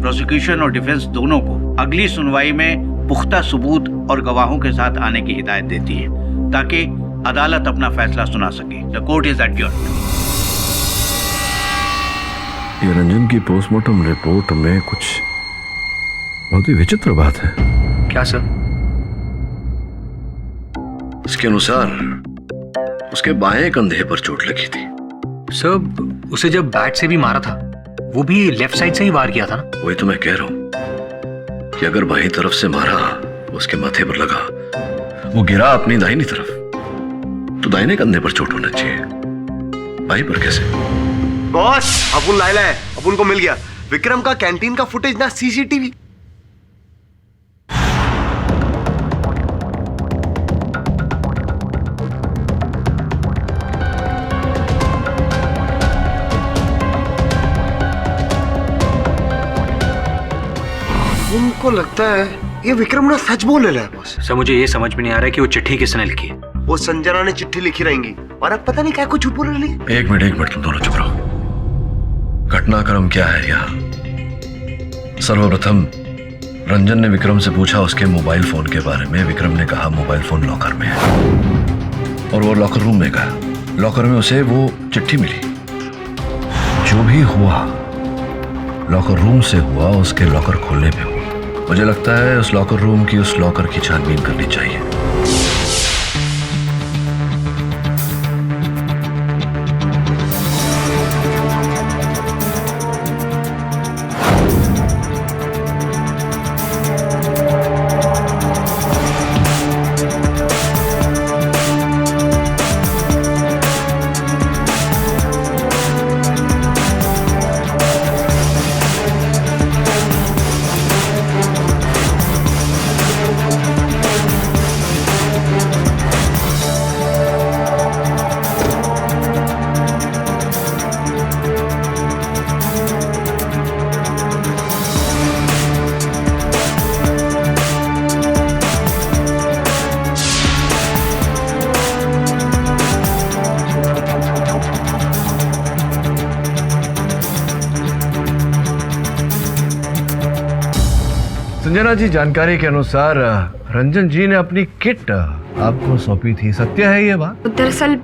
S20: प्रोसिक्यूशन और डिफेंस दोनों को अगली सुनवाई में पुख्ता सबूत और गवाहों के साथ आने की हिदायत देती है, ताकि अदालत अपना फैसला सुना सके। The court is at your.
S3: ये रंजन की पोस्टमार्टम रिपोर्ट में कुछ बहुत ही विचित्र बात है।
S6: क्या सर?
S12: इसके अनुसार उसके बाएं कंधे पर चोट लगी थी।
S9: सर, उसे जब बैट से भी मारा था वो भी लेफ्ट साइड से ही वार किया था ना?
S12: वही तो मैं कह रहा हूं कि अगर बाएं तरफ से मारा, उसके माथे पर लगा, वो गिरा अपनी दाहिनी तरफ, तो दाहिने कंधे पर चोट होना चाहिए, बाएं पर कैसे?
S8: बॉस, अपुन लायला है, अपुन को मिल गया विक्रम का कैंटीन का फुटेज ना सीसीटीवी। उनको लगता है ये विक्रम ना सच बोल रहा है बॉस।
S9: सर, मुझे ये समझ में नहीं आ रहा है कि वो चिट्ठी किसने लिखी है।
S8: वो संजना ने चिट्ठी लिखी रहेंगी और अब पता नहीं क्या कुछ झूठ बोल रही है।
S12: एक मिनट तुम दोनों चुप रहो। घटनाक्रम क्या है यहाँ? सर्वप्रथम रंजन ने विक्रम से पूछा उसके मोबाइल फोन के बारे में। विक्रम ने कहा मोबाइल फोन लॉकर में है और वो लॉकर रूम में गया। लॉकर में उसे वो चिट्ठी मिली। जो भी हुआ लॉकर रूम से हुआ, उसके लॉकर खोलने पे हुआ। मुझे लगता है उस लॉकर रूम की, उस लॉकर की छानबीन करनी चाहिए। संजना जी, जानकारी के अनुसार रंजन जी ने अपनी किट आपको सौंपी थी, सत्य है ये बात?
S22: दरअसल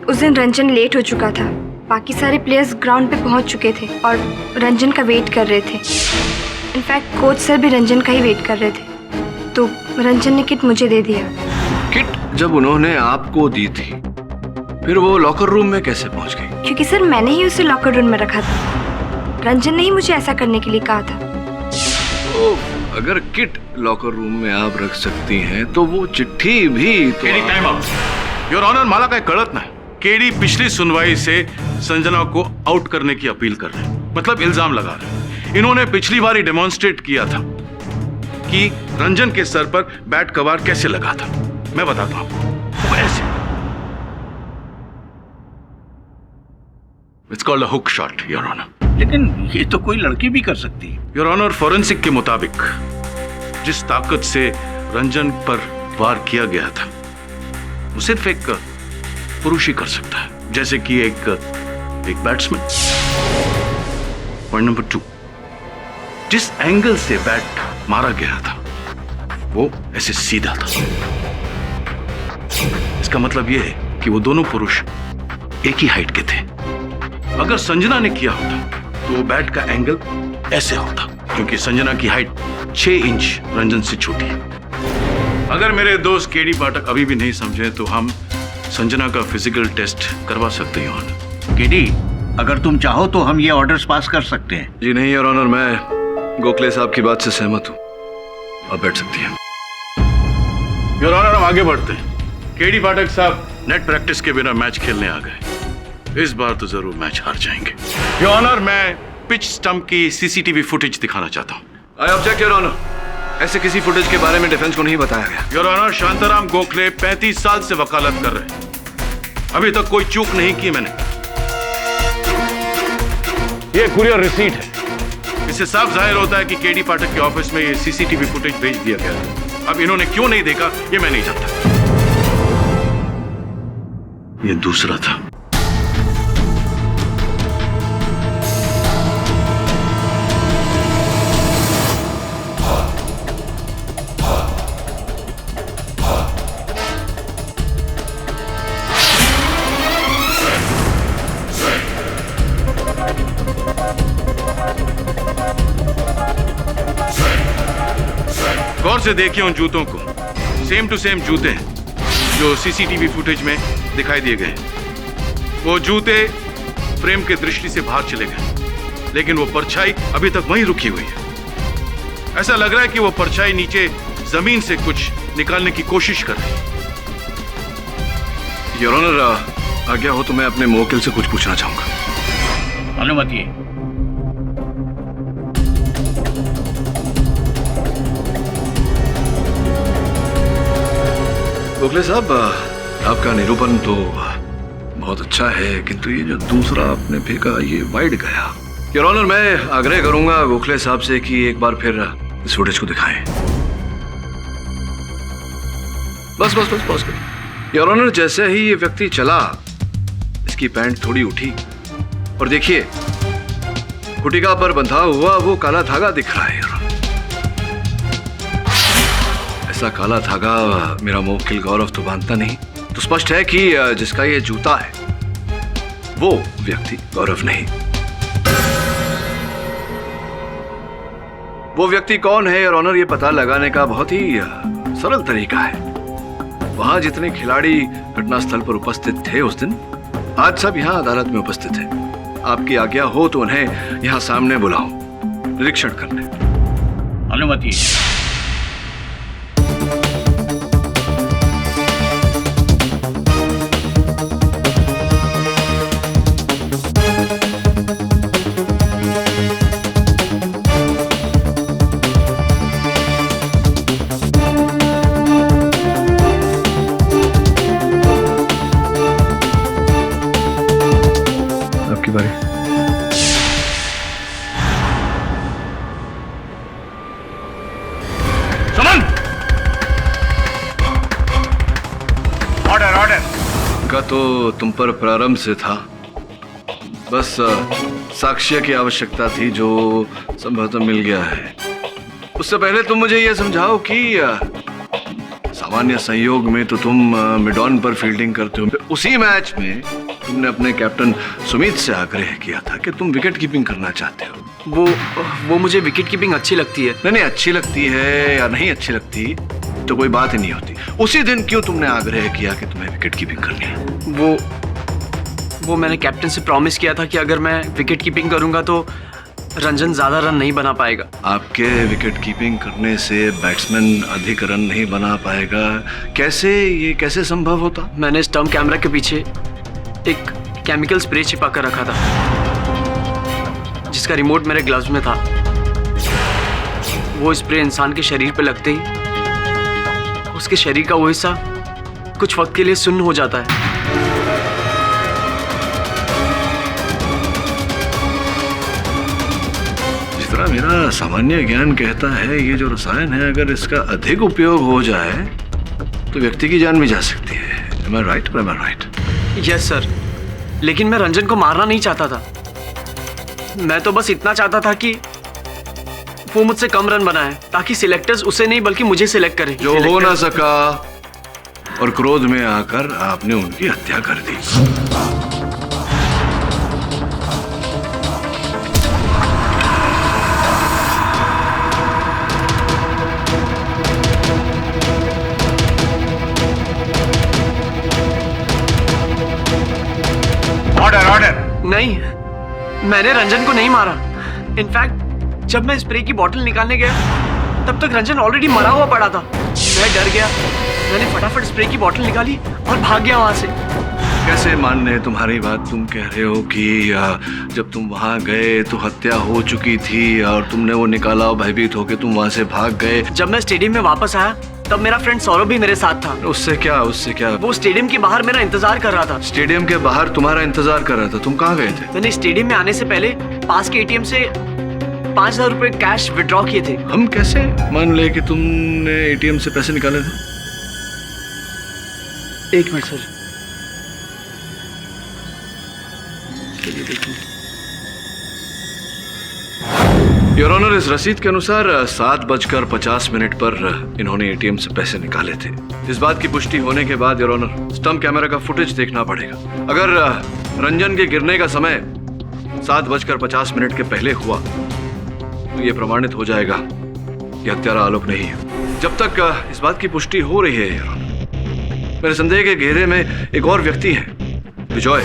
S22: उस दिन रंजन लेट हो चुका था। बाकी सारे प्लेयर्स ग्राउंड पे पहुंच चुके थे और रंजन का वेट कर रहे थे। इनफैक्ट कोच सर भी रंजन का ही वेट कर रहे थे, तो रंजन ने किट मुझे दे दिया।
S12: किट जब उन्होंने आपको दी थी, फिर वो लॉकर रूम में कैसे पहुंच गई?
S22: क्योंकि सर मैंने ही उसे लॉकर रूम में रखा था। रंजन ने ही मुझे ऐसा करने के लिए कहा था।
S12: तो अगर किट लॉकर रूम में आप रख सकती हैं, तो वो चिट्ठी भी तो
S20: टाइम आउट। योर ऑनर, मला काय कळत नाही। केडी पिछली सुनवाई से संजना को आउट करने की अपील कर रहे हैं, मतलब इल्जाम लगा रहे हैं। इन्होंने पिछली बार ही डेमोन्स्ट्रेट किया था कि रंजन के सर पर बैट कवर कैसे लगा था। मैं बताता हूं आपको, ऐसे। It's called a hook shot, your honour.
S7: लेकिन ये तो कोई लड़की भी कर सकती है।
S20: योर ऑनर, फोरेंसिक के मुताबिक जिस ताकत से रंजन पर वार किया गया था वो सिर्फ एक पुरुष ही कर सकता है, जैसे कि एक बैट्समैन। पॉइंट नंबर 2, जिस एंगल से बैट मारा गया था वो ऐसे सीधा था। इसका मतलब यह है कि वो दोनों पुरुष एक ही हाइट के थे। अगर संजना ने किया होता तो वो बैट का एंगल ऐसे होता, क्योंकि संजना की हाइट 6 इंच रंजन से छोटी है। अगर मेरे दोस्त केडी पाठक अभी भी नहीं समझे तो हम संजना का फिजिकल टेस्ट करवा सकते हैं।
S1: केडी, अगर तुम चाहो तो हम ये ऑर्डर्स पास कर सकते हैं।
S3: जी नहीं योर ऑनर, मैं गोखले साहब की बात से सहमत हूँ। आप बैठ सकती हैं।
S20: योर ऑनर, हम आगे बढ़ते हैं। केडी पाठक साहब नेट प्रैक्टिस के बिना मैच खेलने आ गए। इस बार तो जरूर मैच हार जाएंगे। योर ऑनर, मैं पिच स्टंप की सीसीटीवी फुटेज दिखाना चाहता हूँ।
S3: आई ऑब्जेक्ट योर ऑनर, ऐसे किसी फुटेज के बारे में डिफेंस को नहीं बताया गया।
S20: योर ऑनर, शांताराम गोखले 35 साल से वकालत कर रहे हैं, अभी तक कोई चूक नहीं की मैंने। ये कुरियर रिसीट है। इससे साफ जाहिर होता है कि केडी पाठक के ऑफिस में ये सीसीटीवी फुटेज भेज दिया गया है। अब इन्होंने क्यों नहीं देखा ये मैं नहीं जानता। ये दूसरा था। गौर से देखिए उन जूतों को, सेम टू सेम जूते हैं जो सीसीटीवी फुटेज में दिखाई दिए गए। वो जूते फ्रेम के दृष्टि से बाहर चले गए, लेकिन वो परछाई अभी तक वहीं रुकी हुई है। ऐसा लग रहा है कि वो परछाई नीचे जमीन से कुछ निकालने की कोशिश कर रही है।
S3: योर ऑनर, आज्ञा हो तो मैं अपने मुवक्किल से कुछ पूछना चाहूंगा।
S1: अनुमति।
S3: गोखले साहब, आपका निरूपण तो बहुत अच्छा है, किंतु ये जो दूसरा आपने फेंका ये वाइड गया। योर ऑनर, मैं आग्रह करूंगा गोखले साहब से कि एक बार फिर इस फुटेज को दिखाएं। बस बस बस बस। योर ऑनर, जैसे ही ये व्यक्ति चला इसकी पैंट थोड़ी उठी और देखिए गुटिका पर बंधा हुआ वो काला धागा दिख रहा है। ऐसा काला धागा मेरा मुवक्किल गौरव तो बांधता नहीं, तो स्पष्ट है कि जिसका ये जूता है वो व्यक्ति गौरव नहीं। वो व्यक्ति कौन है योर ऑनर, ये पता लगाने का बहुत ही सरल तरीका है। वहां जितने खिलाड़ी घटनास्थल पर उपस्थित थे उस दिन, आज सब यहां अदालत में उपस्थित हैं। आपकी आज्ञा हो तो उन्हें यहां सामने बुलाओ निरीक्षण करने।
S1: अनुमति।
S3: तो तुम पर प्रारंभ से था, बस साक्ष्य की आवश्यकता थी जो संभवतः मिल गया है। उससे पहले तुम मुझे यह समझाओ कि सामान्य संयोग में तो तुम मिडॉन पर फील्डिंग करते हो, उसी मैच में तुमने अपने कैप्टन सुमित से आग्रह किया था कि तुम विकेट कीपिंग करना चाहते हो।
S6: वो मुझे विकेट कीपिंग अच्छी लगती है।
S3: नहीं, अच्छी लगती है या नहीं अच्छी लगती तो कोई बात ही नहीं होती। उसी दिन क्यों तुमने आग्रह किया कि तुम्हें विकेट कीपिंग करनी है?
S6: वो मैंने कैप्टन से प्रॉमिस किया था कि अगर मैं विकेट कीपिंग करूंगा तो रंजन ज्यादा रन नहीं बना पाएगा।
S3: आपके विकेट कीपिंग करने से बैट्समैन अधिक रन नहीं बना पाएगा, ये कैसे संभव होता?
S6: मैंने स्टंप कैमरा के पीछे एक केमिकल स्प्रे छिपा कर रखा था जिसका रिमोट मेरे ग्लव्स में था। वो स्प्रे इंसान के शरीर पे लगते ही उसके शरीर का वो हिस्सा कुछ वक्त के लिए सुन्न हो जाता है।
S12: तरह मेरा सामान्य ज्ञान कहता है ये जो रसायन है अगर इसका अधिक उपयोग हो जाए तो व्यक्ति की जान भी जा सकती है। Am I right or am I right?
S6: Yes sir, लेकिन मैं रंजन को मारना नहीं चाहता था। मैं तो बस इतना चाहता था कि वो मुझसे कम रन बनाए ताकि सिलेक्टर्स उसे नहीं बल्कि मुझे सिलेक्ट करें।
S12: जो हो ना सका और क्रोध में आकर आपने उनकी हत्या कर दी।
S8: Order order.
S6: नहीं, मैंने रंजन को नहीं मारा। इनफैक्ट जब मैं स्प्रे की बोतल निकालने गया तब तक रंजन ऑलरेडी मरा हुआ पड़ा था। मैं डर गया, मैंने फटाफट स्प्रे की बोतल निकाली और भाग गया वहां से।
S12: कैसे मानने तुम्हारी बात? तुम कह रहे हो कि जब तुम वहां गए तो हत्या हो चुकी थी और तुमने वो निकाला और भयभीत होकर तुम वहां से भाग गए।
S6: जब मैं स्टेडियम में वापस आया तब मेरा फ्रेंड सौरभ भी मेरे साथ था।
S12: उससे क्या? उससे क्या?
S6: वो स्टेडियम के बाहर मेरा इंतजार कर रहा था।
S12: स्टेडियम के बाहर तुम्हारा इंतजार कर रहा था? तुम कहाँ गए थे?
S6: मैंने स्टेडियम में आने से पहले पास के एटीएम से 5,000 रुपए कैश विड्रॉ किए थे।
S12: हम कैसे मान ले कि तुमने एटीएम से पैसे निकाले थे?
S6: 1 मिनट सर।
S12: योर ऑनर, इस रसीद के अनुसार 7:50 पर इन्होंने एटीएम से पैसे निकाले थे। इस बात की पुष्टि होने के बाद योर ऑनर स्टंप कैमरा का फुटेज देखना पड़ेगा। अगर रंजन के गिरने का समय 7:50 के पहले हुआ तो यह प्रमाणित हो जाएगा कि हत्यारा आलोक नहीं है। जब तक इस बात की पुष्टि हो रही है योर ऑनर, मेरे संदेह के घेरे में एक और व्यक्ति है, विजय।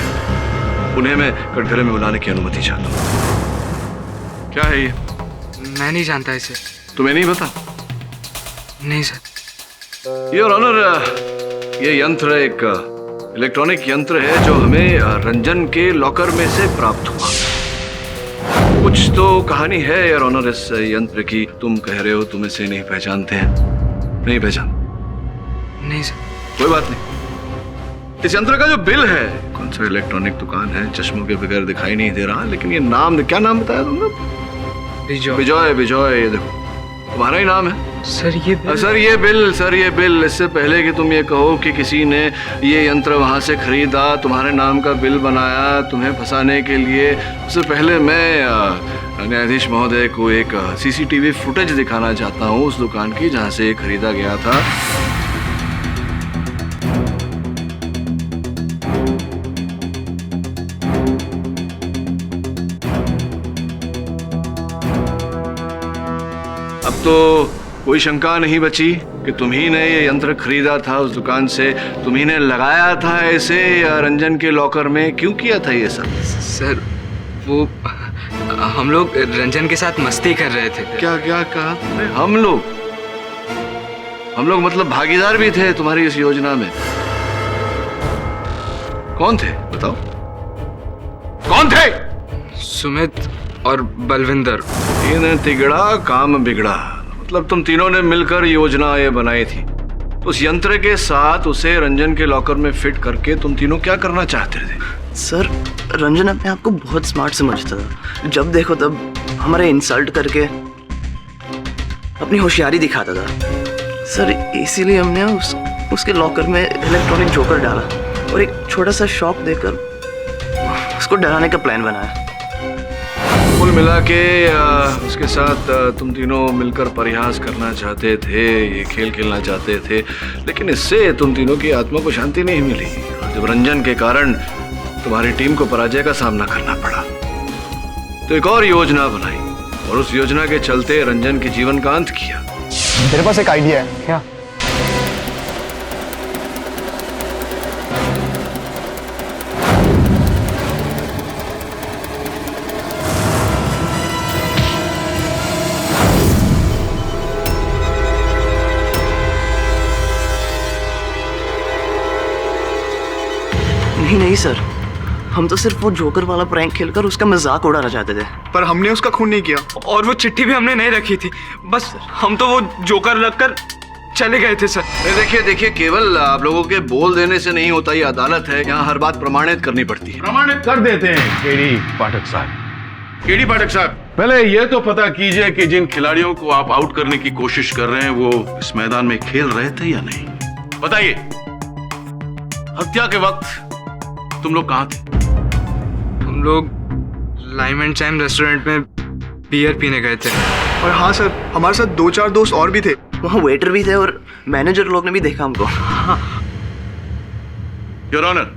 S12: उन्हें मैं कटघरे में बुलाने की अनुमति चाहता हूँ। क्या है ये?
S4: मैं नहीं जानता इसे।
S12: तुम्हें नहीं पता?
S4: नहीं सर।
S12: योर ऑनर, ये यंत्र एक इलेक्ट्रॉनिक यंत्र है जो हमें रंजन के लॉकर में से प्राप्त हुआ। कुछ तो कहानी है योर ऑनर इस यंत्र की। तुम कह रहे हो तुम इसे नहीं पहचानते हैं? नहीं पहचान?
S4: नहीं सर।
S12: कोई बात नहीं। इस यंत्र का जो बिल है, कौन सा इलेक्ट्रॉनिक दुकान है, चश्मों के बगैर दिखाई नहीं दे रहा, लेकिन ये नाम, क्या नाम बताया तुमने? विजय। विजय, ये देखो तुम्हारा ही नाम है।
S4: सर
S12: ये बिल इससे पहले कि तुम ये कहो कि किसी ने ये यंत्र वहां से खरीदा, तुम्हारे नाम का बिल बनाया तुम्हें फंसाने के लिए, उससे पहले मैं न्यायाधीश महोदय को एक सीसीटीवी फुटेज दिखाना चाहता हूँ उस दुकान की जहाँ से ये खरीदा गया था। अब तो कोई शंका नहीं बची कि तुम्ही ने ये यंत्र खरीदा था उस दुकान से, तुम्ही ने लगाया था इसे रंजन के लॉकर में। क्यों किया था ये सब?
S4: सर वो हम लोग रंजन के साथ मस्ती कर रहे थे।
S12: क्या क्या कहा तुमने? हम लोग मतलब भागीदार भी थे तुम्हारी इस योजना में? कौन थे बताओ? कौन थे?
S4: सुमित और बलविंदर।
S12: तीन तिगड़ा काम बिगड़ा, मतलब तुम तीनों ने मिलकर योजना ये बनाई थी। उस यंत्र के साथ उसे रंजन के लॉकर में फिट करके तुम तीनों क्या करना चाहते थे?
S15: सर रंजन अपने आप को बहुत स्मार्ट समझता था। जब देखो तब हमारे इंसल्ट करके अपनी होशियारी दिखाता था। सर इसीलिए हमने उसके लॉकर में इलेक्ट्रॉनिक जोकर डाला और एक छोटा सा शॉक देकर उसको डराने का प्लान बनाया।
S12: कुल मिला के उसके साथ तुम तीनों मिलकर परिहास करना चाहते थे, ये खेल खेलना चाहते थे, लेकिन इससे तुम तीनों की आत्मा को शांति नहीं मिली। जब रंजन के कारण तुम्हारी टीम को पराजय का सामना करना पड़ा तो एक और योजना बनाई और उस योजना के चलते रंजन के जीवन का अंत किया।
S17: मेरे पास एक आइडिया है। क्या?
S15: नहीं सर, हम तो सिर्फ वो जोकर वाला प्रैंक खेलकर उसका मजाक उड़ाना चाहते थे।
S17: पर हमने उसका खून नहीं किया
S4: और वो चिट्ठी भी हमने नहीं रखी थी, बस हम तो वो जोकर रखकर चले गए थे सर।
S12: देखिए केवल आप लोगों के बोल देने से नहीं होता, ये अदालत है, यहाँ हर बात प्रमाणित करनी पड़ती है।
S18: प्रमाणित कर देते हैं केडी पाठक साहब। केडी पाठक साहब,
S20: पहले ये तो पता कीजिए कि जिन खिलाड़ियों को आप आउट करने की कोशिश कर रहे हैं वो इस मैदान में खेल रहे थे या नहीं, बताइए। हत्या के वक्त तुम लोग कहां थे?
S4: हम लोग लाइम एंड चाइम रेस्टोरेंट में बियर पीने गए थे।
S17: और हाँ सर, हमारे साथ 2-4 दोस्त और भी थे।
S15: वहाँ वेटर भी थे और मैनेजर लोग ने भी देखा हमको।
S20: योर ऑनर,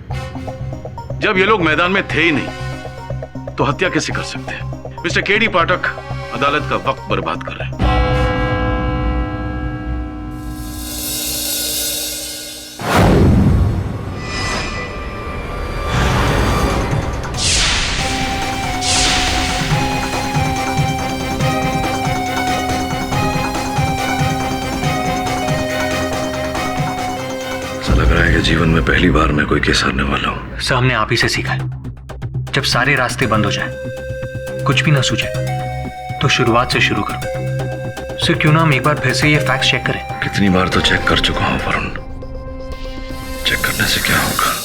S20: जब ये लोग मैदान में थे ही नहीं तो हत्या कैसे कर सकते हैं? मिस्टर केडी पाठक अदालत का वक्त बर्बाद कर रहे हैं।
S12: ऐसा लग रहा है कि जीवन में पहली बार मैं कोई केस हारने वाला हूं।
S9: सर, हमने आप ही से सीखा है, जब सारे रास्ते बंद हो जाए, कुछ भी ना सूझे, तो शुरुआत से शुरू करो। सर, क्यों ना हम एक बार फिर से ये फैक्ट्स चेक करें?
S12: कितनी बार तो चेक कर चुका हूं वरुण, चेक करने से क्या होगा?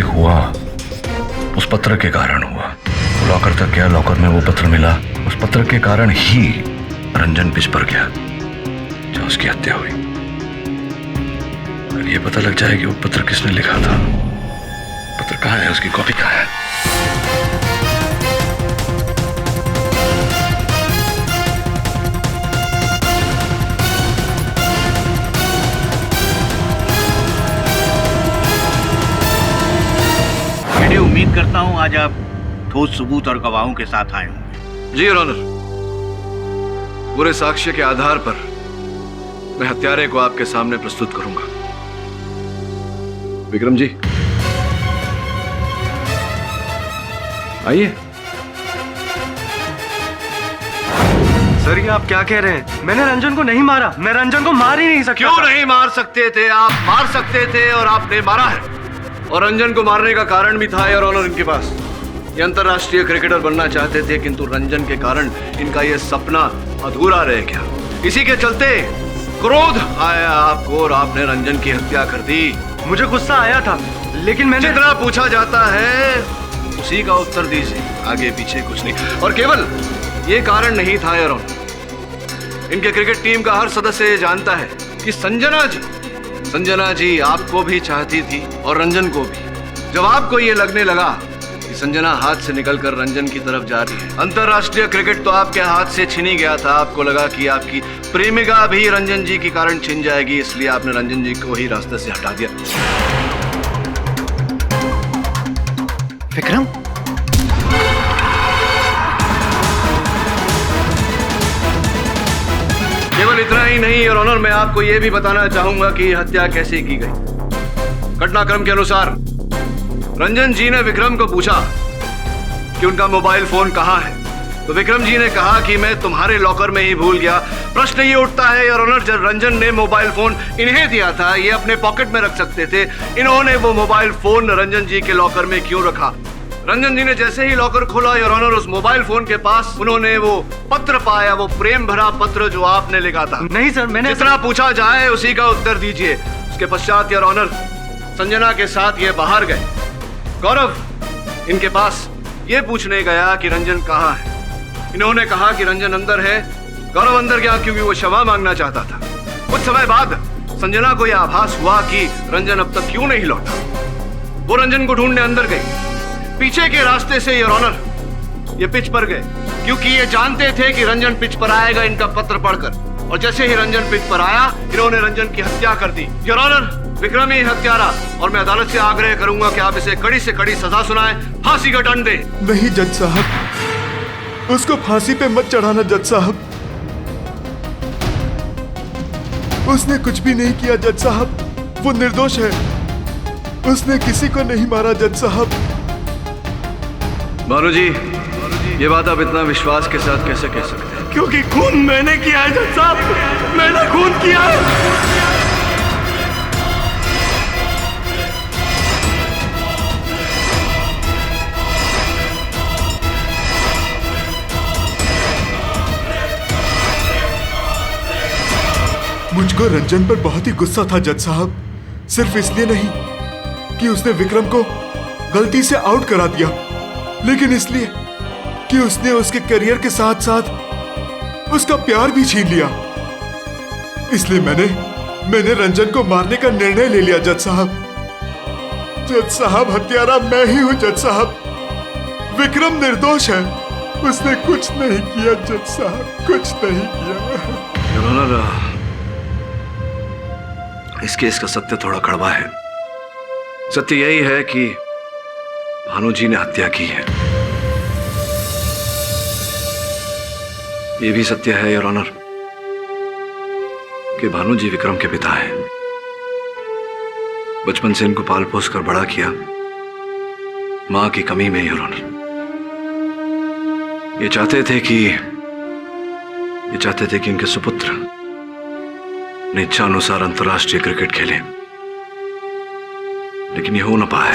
S12: हुआ उस पत्र के कारण हुआ। लॉकर तक गया, लॉकर में वो पत्र मिला, उस पत्र के कारण ही रंजन पिच पर गया जहाँ उसकी हत्या हुई। अगर ये पता लग जाए कि वो पत्र किसने लिखा था, पत्र कहाँ है, उसकी कॉपी कहाँ है?
S1: उम्मीद करता हूं आज आप ठोस सबूत और गवाहों के साथ आए होंगे।
S3: जी योर ऑनर, पूरे साक्ष्य के आधार पर मैं हत्यारे को आपके सामने प्रस्तुत करूंगा। विक्रम जी आइए।
S6: सर, ये आप क्या कह रहे हैं? मैंने रंजन को नहीं मारा, मैं रंजन को मार ही नहीं सकता।
S3: क्यों नहीं मार सकते थे? आप मार सकते थे और आपने मारा है। और रंजन को मारने का कारण भी था योर ऑनर इनके पास। ये अंतरराष्ट्रीय क्रिकेटर बनना चाहते थे, किंतु रंजन के कारण इनका ये सपना अधूरा रह गया। इसी के चलते क्रोध आया आपको और आपने रंजन की हत्या कर दी।
S6: मुझे गुस्सा आया था, लेकिन मैंने
S3: जितना पूछा जाता है उसी का उत्तर दीजिए, आगे पीछे कुछ नहीं। और केवल ये कारण नहीं था योर ऑनर, इनके क्रिकेट टीम का हर सदस्य ये जानता है कि संजना जी आपको भी चाहती थी और रंजन को भी। जब आपको ये लगने लगा कि संजना हाथ से निकलकर रंजन की तरफ जा रही है, अंतरराष्ट्रीय क्रिकेट तो आपके हाथ से छिन ही गया था। आपको लगा कि आपकी प्रेमिका भी रंजन जी के कारण छिन जाएगी, इसलिए आपने रंजन जी को ही रास्ते से हटा दिया।
S15: विक्रम,
S3: केवल इतना ही नहीं योर ऑनर, मैं आपको यह भी बताना चाहूंगा कि हत्या कैसे की गई। घटनाक्रम के अनुसार रंजन जी ने विक्रम को पूछा कि उनका मोबाइल फोन कहां है, तो विक्रम जी ने कहा कि मैं तुम्हारे लॉकर में ही भूल गया। प्रश्न ये उठता है योर ऑनर, जब रंजन ने मोबाइल फोन इन्हें दिया था, ये अपने पॉकेट में रख सकते थे, इन्होंने वो मोबाइल फोन रंजन जी के लॉकर में क्यों रखा? रंजन जी ने जैसे ही लॉकर खोला योर ऑनर, उस मोबाइल फोन के पास उन्होंने वो पत्र पाया, वो प्रेम भरा पत्र जो आपने लिखा था।
S6: नहीं सर, मैंने
S3: जितना पूछा जाए उसी का उत्तर दीजिए। उसके पश्चात योर ऑनर संजना के साथ ये बाहर गए। गौरव इनके पास ये पूछने गया कि रंजन कहाँ है। इन्होंने कहा कि रंजन अंदर है। गौरव अंदर गया क्योंकि वो क्षमा मांगना चाहता था। कुछ समय बाद संजना को यह आभास हुआ कि रंजन अब तक क्यों नहीं लौटा। वो रंजन को ढूंढने अंदर गए, पीछे के रास्ते से योर ऑनर ये पिच पर गए, क्योंकि ये जानते थे कि रंजन पिच पर आएगा इनका पत्र पढ़कर। और जैसे ही रंजन पिच पर आया, इन्होंने रंजन की हत्या कर दी। योर ऑनर, विक्रम ही हत्यारा, और मैं अदालत से आग्रह करूंगा कि आप इसे कड़ी से कड़ी सजा सुनाएं, फांसी का दंड दें।
S18: नहीं जज साहब, उसको फांसी पे मत चढ़ाना जज साहब। उसने कुछ भी नहीं किया जज साहब, वो निर्दोष है। उसने किसी को नहीं मारा जज साहब।
S3: भानु जी, ये बात आप इतना विश्वास के साथ कैसे कह सकते हैं?
S6: क्योंकि खून मैंने किया है जज साहब, मैंने खून किया है।
S18: मुझको रंजन पर बहुत ही गुस्सा था जज साहब। सिर्फ इसलिए नहीं कि उसने विक्रम को गलती से आउट करा दिया, लेकिन इसलिए कि उसने उसके करियर के साथ साथ उसका प्यार भी छीन लिया। इसलिए मैंने रंजन को मारने का निर्णय ले लिया जज साहब। जज साहब, हत्यारा मैं ही हूं जज साहब। विक्रम निर्दोष है, उसने कुछ नहीं किया जज साहब, कुछ नहीं किया।
S3: योर ऑनर, इस केस का सत्य थोड़ा कड़वा है। सत्य यही है कि भानु जी ने हत्या की है। यह भी सत्य है योर ऑनर कि भानु जी विक्रम के पिता हैं। बचपन से इनको पाल पोस कर बड़ा किया, मां की कमी में योर ऑनर। ये चाहते थे कि इनके सुपुत्र अपनी इच्छा अनुसार अंतर्राष्ट्रीय क्रिकेट खेले, लेकिन ये हो न पाया।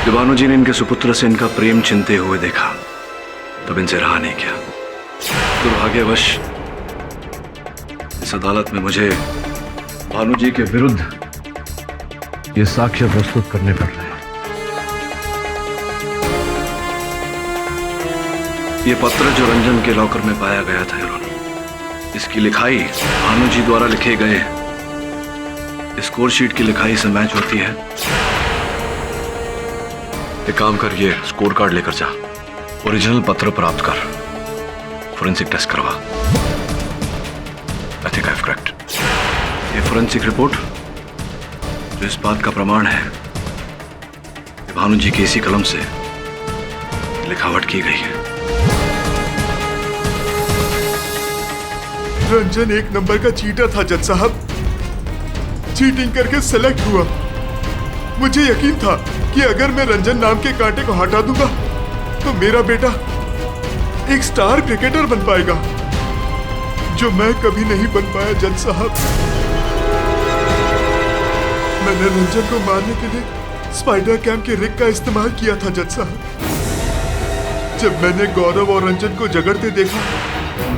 S3: जब भानु जी ने इनके सुपुत्र से इनका प्रेम चिनते हुए देखा तब इनसे रहा नहीं गया। दुर्भाग्यवश इस अदालत में मुझे भानु जी के विरुद्ध ये साक्ष्य प्रस्तुत करने पड़ रहे हैं। ये पत्र जो रंजन के लॉकर में पाया गया था योर ऑनर, इसकी लिखाई भानु जी द्वारा लिखे गए स्कोर शीट की लिखाई से मैच होती है। एक काम कर, ये स्कोर कार्ड लेकर जा, ओरिजिनल पत्र प्राप्त कर, फोरेंसिक टेस्ट करवा। I think I have correct. ये फोरेंसिक रिपोर्ट जो इस बात का प्रमाण है कि भानु जी की इसी कलम से लिखावट की गई है।
S18: रंजन एक नंबर का चीटर था जज साहब, चीटिंग करके सेलेक्ट हुआ। मुझे यकीन था कि अगर मैं रंजन नाम के कांटे को हटा दूंगा तो मेरा बेटा एक स्टार क्रिकेटर बन पाएगा, जो मैं कभी नहीं बन पाया जज साहब। मैंने रंजन को मारने के लिए स्पाइडर कैम के रिग का इस्तेमाल किया था जज साहब। जब मैंने गौरव और रंजन को झगड़ते देखा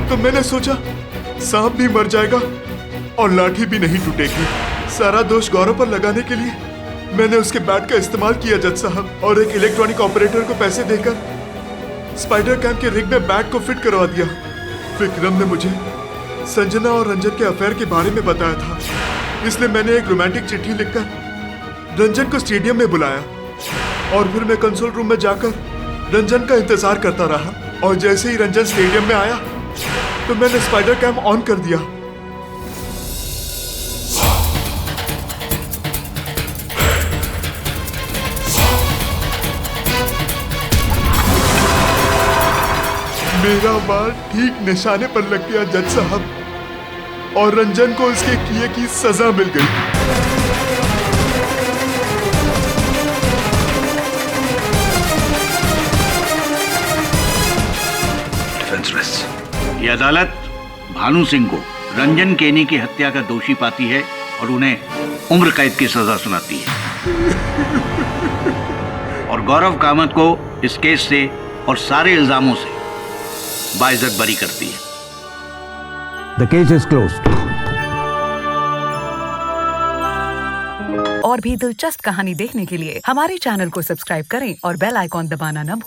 S18: तो मैंने सोचा सांप भी मर जाएगा और लाठी भी नहीं टूटेगी। सारा दोष गौरव पर लगाने के लिए मैंने उसके बैट का इस्तेमाल किया जज साहब, और एक इलेक्ट्रॉनिक ऑपरेटर को पैसे देकर स्पाइडर कैम के रिग में बैट को फिट करवा दिया। विक्रम ने मुझे संजना और रंजन के अफेयर के बारे में बताया था, इसलिए मैंने एक रोमांटिक चिट्ठी लिखकर रंजन को स्टेडियम में बुलाया और फिर मैं कंसोल रूम में जाकर रंजन का इंतजार करता रहा। और जैसे ही रंजन स्टेडियम में आया तो मैंने स्पाइडर कैम ऑन कर दिया। मेरा बाल ठीक निशाने पर लग गया जज साहब, और रंजन को उसके किए की सजा मिल गई।
S1: ये अदालत भानु सिंह को रंजन केनी की हत्या का दोषी पाती है और उन्हें उम्र कैद की सजा सुनाती है, और गौरव कामत को इस केस से और सारे इल्जामों से बाइज्जत बरी करती है।
S5: The case is closed.
S10: और भी दिलचस्प कहानी देखने के लिए हमारे चैनल को सब्सक्राइब करें और बेल आइकॉन दबाना न भूलें।